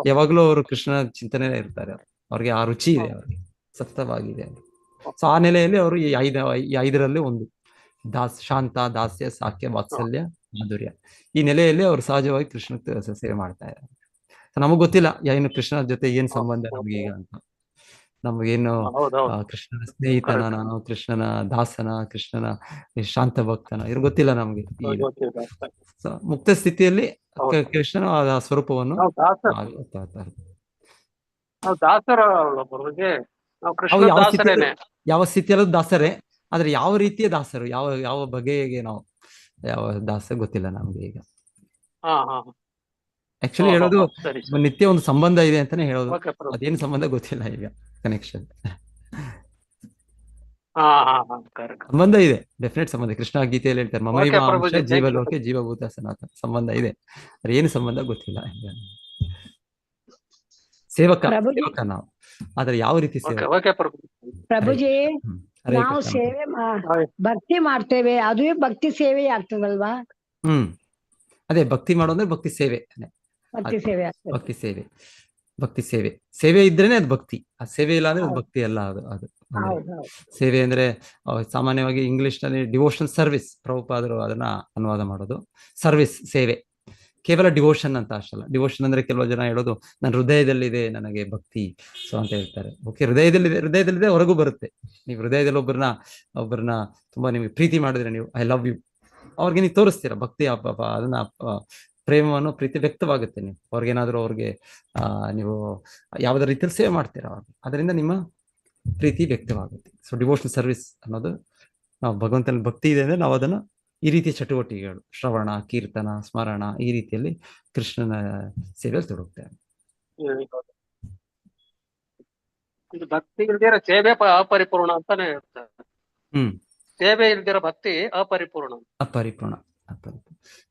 S1: ಯಾವಾಗ್ಲೂ ಅವರು ಕೃಷ್ಣ ಚಿಂತನೆ ಇರ್ತಾರೆ. ಅವ್ರಿಗೆ ಆ ರುಚಿ ಇದೆ, ಅವ್ರಿಗೆ ಸಪ್ತವಾಗಿದೆ. ಸೊ ಆ ನೆಲೆಯಲ್ಲಿ ಅವರು ಈ 5ರಲ್ಲಿ ಒಂದು ಶಾಂತ, ದಾಸ್ಯ, ಸಾಕ್ಯ, ವಾತ್ಸಲ್ಯ, ಮಾಧುರ್ಯ, ಈ ನೆಲೆಯಲ್ಲಿ ಅವರು ಸಹಜವಾಗಿ ಕೃಷ್ಣ ಸೇವೆ ಮಾಡ್ತಾ ಇದ್ದಾರೆ. ನಮಗ್ ಗೊತ್ತಿಲ್ಲ ಏನು ಕೃಷ್ಣನ ಜೊತೆ ಏನ್ ಸಂಬಂಧ ನಮ್ಗೆ ಈಗ ಅಂತ. ನಮಗೇನು ಕೃಷ್ಣನ ಸ್ನೇಹಿತನ ನಾನು, ಕೃಷ್ಣನ ದಾಸನ, ಕೃಷ್ಣನ ಶಾಂತ ಭಕ್ತನ, ಇವ್ರು ಗೊತ್ತಿಲ್ಲ ನಮ್ಗೆ. ಮುಕ್ತ ಸ್ಥಿತಿಯಲ್ಲಿ ಕೃಷ್ಣನ ಆ ಸ್ವರೂಪವನ್ನು ಯಾವ ಸ್ಥಿತಿಯಲ್ಲೂ ದಾಸರೇ. ಆದ್ರೆ ಯಾವ ರೀತಿಯ ದಾಸರು, ಯಾವ ಬಗೆಗೆ ನಾವು ಯಾವ ದಾಸ ಗೊತ್ತಿಲ್ಲ ನಮ್ಗೆ ಈಗ. ಆಕ್ಚುಲಿ ಹೇಳೋದು ನಿತ್ಯ ಒಂದು ಸಂಬಂಧ ಇದೆ ಅಂತಾನೆ ಹೇಳೋದು. ಅದೇನು ಸಂಬಂಧ ಗೊತ್ತಿಲ್ಲ ಈಗ. ಕನೆಕ್ಷನ್ ಸಂಬಂಧ ಇದೆ, ಡೆಫಿನೆಟ್ ಸಂಬಂಧ. ಕೃಷ್ಣ ಗೀತೆಯಲ್ಲಿ ಹೇಳ್ತಾರೆ, ಮಮೈವ ಅಂಶ ಜೀವಲೋಕೆ ಜೀವಭೂತ ಸನಾತನ. ಸಂಬಂಧ ಇದೆ, ಅದ್ರ ಏನು ಸಂಬಂಧ ಗೊತ್ತಿಲ್ಲ. ಸೇವಕ ನಾವು, ಆದ್ರೆ ಯಾವ ರೀತಿ ಸೇವೆ?
S3: ಪ್ರಭುಜಿ, ನಾವು ಸೇವೆ ಭಕ್ತಿ ಮಾಡ್ತೇವೆ, ಅದುವೇ ಭಕ್ತಿ ಸೇವೆ ಆಗ್ತದಲ್ವಾ?
S1: ಅದೇ ಭಕ್ತಿ ಮಾಡೋದ್ರೆ ಭಕ್ತಿ ಸೇವೆ.
S3: ಭಕ್ತಿ ಸೇವೆ ಆಗ್ತದೆ.
S1: ಭಕ್ತಿ ಸೇವೆ, ಭಕ್ತಿ ಸೇವೆ. ಸೇವೆ ಇದ್ರೇನೆ ಅದು ಭಕ್ತಿ. ಆ ಸೇವೆ ಇಲ್ಲ ಅಂದ್ರೆ ಅದು
S3: ಹೌದು.
S1: ಭಕ್ತಿ ಅಲ್ಲ. ಅದು ಅದು ಅಂದ್ರೆ
S3: ಹೌದು ಹೌದು.
S1: ಸೇವೆ ಅಂದ್ರೆ ಸಾಮಾನ್ಯವಾಗಿ ಇಂಗ್ಲಿಷ್ ನಲ್ಲಿ ಡಿವೋಷನಲ್ ಸರ್ವಿಸ್, ಪ್ರಭುಪಾದರು ಅದನ್ನ ಅನುವಾದ ಮಾಡೋದು. ಸರ್ವಿಸ್, ಸೇವೆ, ಕೇವಲ ಡಿವೋಷನ್ ಅಂತ ಅಷ್ಟಲ್ಲ. ಡಿವೋಷನ್ ಅಂದ್ರೆ ಕೆಲವು ಜನ ಹೇಳೋದು ನನ್ನ ಹೃದಯದಲ್ಲಿದೆ ನನಗೆ ಭಕ್ತಿ ಸೊ ಅಂತ ಹೇಳ್ತಾರೆ. ಓಕೆ, ಹೃದಯದಲ್ಲಿದೆ ಹೊರಗೂ ಬರುತ್ತೆ. ನೀವು ಹೃದಯದಲ್ಲಿ ಒಬ್ಬರನ್ನ ತುಂಬಾ ನಿಮಗೆ ಪ್ರೀತಿ ಮಾಡಿದ್ರೆ, ನೀವು ಐ ಲವ್ ಯು ಅವ್ರಿಗೆ ನೀವು ತೋರಿಸ್ತೀರಾ ಭಕ್ತಿ, ಅದನ್ನ ಪ್ರೇಮವನ್ನು, ಪ್ರೀತಿ ವ್ಯಕ್ತವಾಗುತ್ತೆ. ನೀವು ಅವ್ರಿಗೆ ನೀವು ಯಾವುದೇ ರೀತಿಯಲ್ಲಿ ಸೇವೆ ಮಾಡ್ತೀರಾ ಅವ್ರಿಗೆ, ಅದರಿಂದ ನಿಮ್ಮ ಪ್ರೀತಿ ವ್ಯಕ್ತವಾಗುತ್ತೆ. ಸೊ ಡಿವೋಷನಲ್ ಸರ್ವಿಸ್ ಅನ್ನೋದು, ನಾವು ಭಗವಂತನ ಭಕ್ತಿ ಇದೆ ಅಂದ್ರೆ ನಾವು ಅದನ್ನು ಈ ರೀತಿಯ ಚಟುವಟಿಕೆಗಳು, ಶ್ರವಣ, ಕೀರ್ತನ, ಸ್ಮರಣ, ಈ ರೀತಿಯಲ್ಲಿ ಕೃಷ್ಣನ ಸೇವೆಯಲ್ಲಿ ತೊಡಗುತ್ತೇವೆ.
S2: ಇದು ಭಕ್ತಿ ಇಲ್ದಿರ ಸೇವೆ ಅಪರಿಪೂರ್ಣ ಅಂತಾನೆ ಹೇಳ್ತಾರೆ. ಸೇವೆ ಇಲ್ದಿರ ಭಕ್ತಿ ಅಪರಿಪೂರ್ಣ.
S1: ಅಪರಿಪೂರ್ಣ.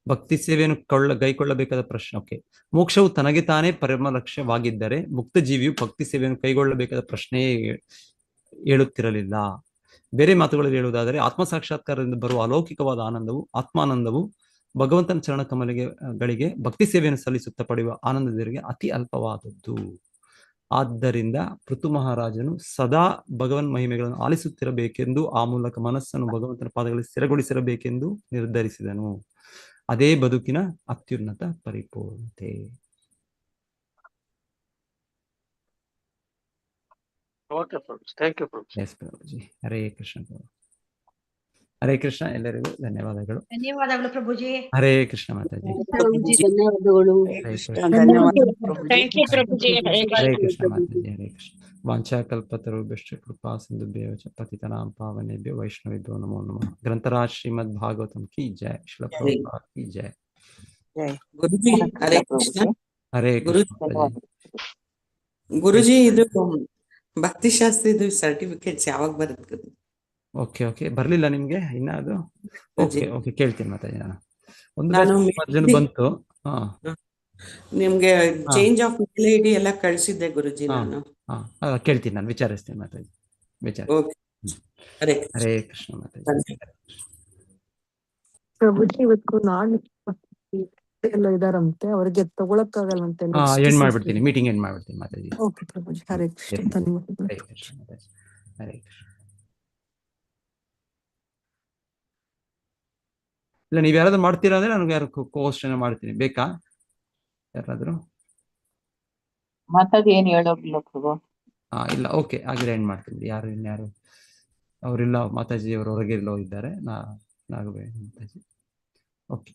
S1: ಭಕ್ತಿ ಸೇವೆಯನ್ನು ಕೈಗೊಳ್ಳಬೇಕಾದ ಪ್ರಶ್ನೆ. ಓಕೆ, ಮೋಕ್ಷವು ತನಗೆ ತಾನೇ ಪರಮ ಲಕ್ಷ್ಯವಾಗಿದ್ದರೆ ಮುಕ್ತ ಜೀವಿಯು ಭಕ್ತಿ ಸೇವೆಯನ್ನು ಕೈಗೊಳ್ಳಬೇಕಾದ ಪ್ರಶ್ನೆಯೇ ಹೇಳುತ್ತಿರಲಿಲ್ಲ. ಬೇರೆ ಮಾತುಗಳಲ್ಲಿ ಹೇಳುವುದಾದರೆ, ಆತ್ಮ ಸಾಕ್ಷಾತ್ಕಾರದಿಂದ ಬರುವ ಅಲೌಕಿಕವಾದ ಆನಂದವು, ಆತ್ಮಾನಂದವು ಭಗವಂತನ ಚರಣ ಕಮಲಗಳಿಗೆ ಭಕ್ತಿ ಸೇವೆಯನ್ನು ಸಲ್ಲಿಸುತ್ತಾ ಪಡೆಯುವ ಆನಂದದವರಿಗೆ ಅತಿ ಅಲ್ಪವಾದದ್ದು. ಆದ್ದರಿಂದ ಪೃಥು ಮಹಾರಾಜನು ಸದಾ ಭಗವನ್ ಮಹಿಮೆಗಳನ್ನು ಆಲಿಸುತ್ತಿರಬೇಕೆಂದು, ಆ ಮೂಲಕ ಮನಸ್ಸನ್ನು ಭಗವಂತನ ಪಾದಗಳಲ್ಲಿ ಸ್ಥಿರಗೊಳಿಸಿರಬೇಕೆಂದು ನಿರ್ಧರಿಸಿದನು. ಅದೇ ಬದುಕಿನ ಅತ್ಯುನ್ನತ ಪರಿಪೂರ್ಣತೆ.
S2: Thank you
S1: Prabhuji. ಹರೇ ಕೃಷ್ಣ. ಹರೇ ಕೃಷ್ಣ. ಎಲ್ಲರಿಗೂ ಧನ್ಯವಾದಗಳು.
S4: ಧನ್ಯವಾದಗಳು ಪ್ರಭುಜಿ.
S1: ಹರೇ ಕೃಷ್ಣ ಮಾತಾಜಿ.
S5: ಧನ್ಯವಾದಗಳು.
S4: Thank you Prabhuji.
S1: ಹರೇ ಕೃಷ್ಣ ಮಾತಾಜಿ. ಹರೇ ಕೃಷ್ಣ. ವಾಂಛಾಕಲ್ಪತರುಭ್ಯಶ್ಚ ಕೃಪಾ ಸಿಂಧುಭ್ಯೋ ಚ ಪತಿತನಾಂ ಪಾವನೇಭ್ಯೋ ವೈಷ್ಣವೇಭ್ಯೋ ನಮೋ ನಮಃ. ಗ್ರಂಥರಾಜ್ ಶ್ರೀಮದ್ ಭಾಗವತಂ ಕಿ ಜೈ. ಶ್ರೀಲ ಪ್ರಭುಪಾದ್ ಕಿ ಜೈ.
S5: ಗುರುಜಿ ಹರೇ ಕೃಷ್ಣ.
S1: ಹರೇ ಕೃಷ್ಣ.
S5: ಗುರುಜಿ, ಇದು ಭಕ್ತಿ ಶಾಸ್ತ್ರದ ಸರ್ಟಿಫಿಕೇಟ್ಸ್ ಯಾವಾಗ ಬರುತ್ತೆ?
S1: ಓಕೆ ಓಕೆ, ಬರ್ಲಿಲ್ಲ ನಿಮ್ಗೆ ಇನ್ನ ಅದು? ಓಕೆ ಓಕೆ, ಕೇಳ್ತೀನಿ ಮಾತಾಡಿ.
S5: ನಾನು
S1: ಬಂತು.
S5: ನಿಮ್ಗೆ ಚೇಂಜ್ ಆಫ್ ಮೇಲ್ ಐಡಿ ಎಲ್ಲ ಕಳಿಸಿದ್ದೆ ಗುರುಜಿ. ನಾನು
S1: ಕೇಳ್ತೀನಿ, ನಾನು ವಿಚಾರಿಸ್ತೀನಿ ಮಾತಾಡಿ. ಹರೇ ಕೃಷ್ಣ ಮಾತಾಡಿ.
S6: ಪ್ರಭುಜಿ, ಇವತ್ತು ನಾಳೆ ಎಲ್ಲ ಇದಾರಂತೆ, ಅವ್ರಿಗೆ ತಗೊಳಕ್ಕಾಗಲ್ಲಂತೆ.
S1: ಎಂಡ್ ಮಾಡ್ಬಿಡ್ತೀನಿ, ಮೀಟಿಂಗ್ ಎಂಡ್ ಮಾಡ್ಬಿಡ್ತೀನಿ ಮಾತಾಡಿ.
S6: ಓಕೆ ಪ್ರಭುಜಿ. ಹರೇ ಕೃಷ್ಣ. ಧನ್ಯವಾದಗಳು.
S1: ಹರೇ ಕೃಷ್ಣ ಮಾತಾಡಿ. ಹರೇ ಕೃಷ್ಣ. ಇಲ್ಲ, ನೀವ್ ಯಾರಾದ್ರೂ ಮಾಡ್ತೀರಾ ಅಂದ್ರೆ ನನಗೆ ಯಾರು ಕೋಸ್ಟ್ ಮಾಡ್ತೀನಿ, ಬೇಕಾ ಯಾರಾದ್ರೂ?
S7: ಮಾತಾಡಿ, ಏನ್ ಹೇಳೋಗಿಲ್ಲ ಪ್ರಭು.
S1: ಇಲ್ಲ, ಓಕೆ, ಆಗಿದ್ರೆ ಎಂಡ್ ಮಾಡ್ತೀನಿ. ಯಾರು ಇನ್ಯಾರು ಅವರಿಲ್ಲ, ಮಾತಾಜಿ ಅವರು ಹೊರಗೆ ಎಲ್ಲೋ ಇದ್ದಾರೆ. ನಾಗವೇ ಮಾತಾಜಿ. ಓಕೆ.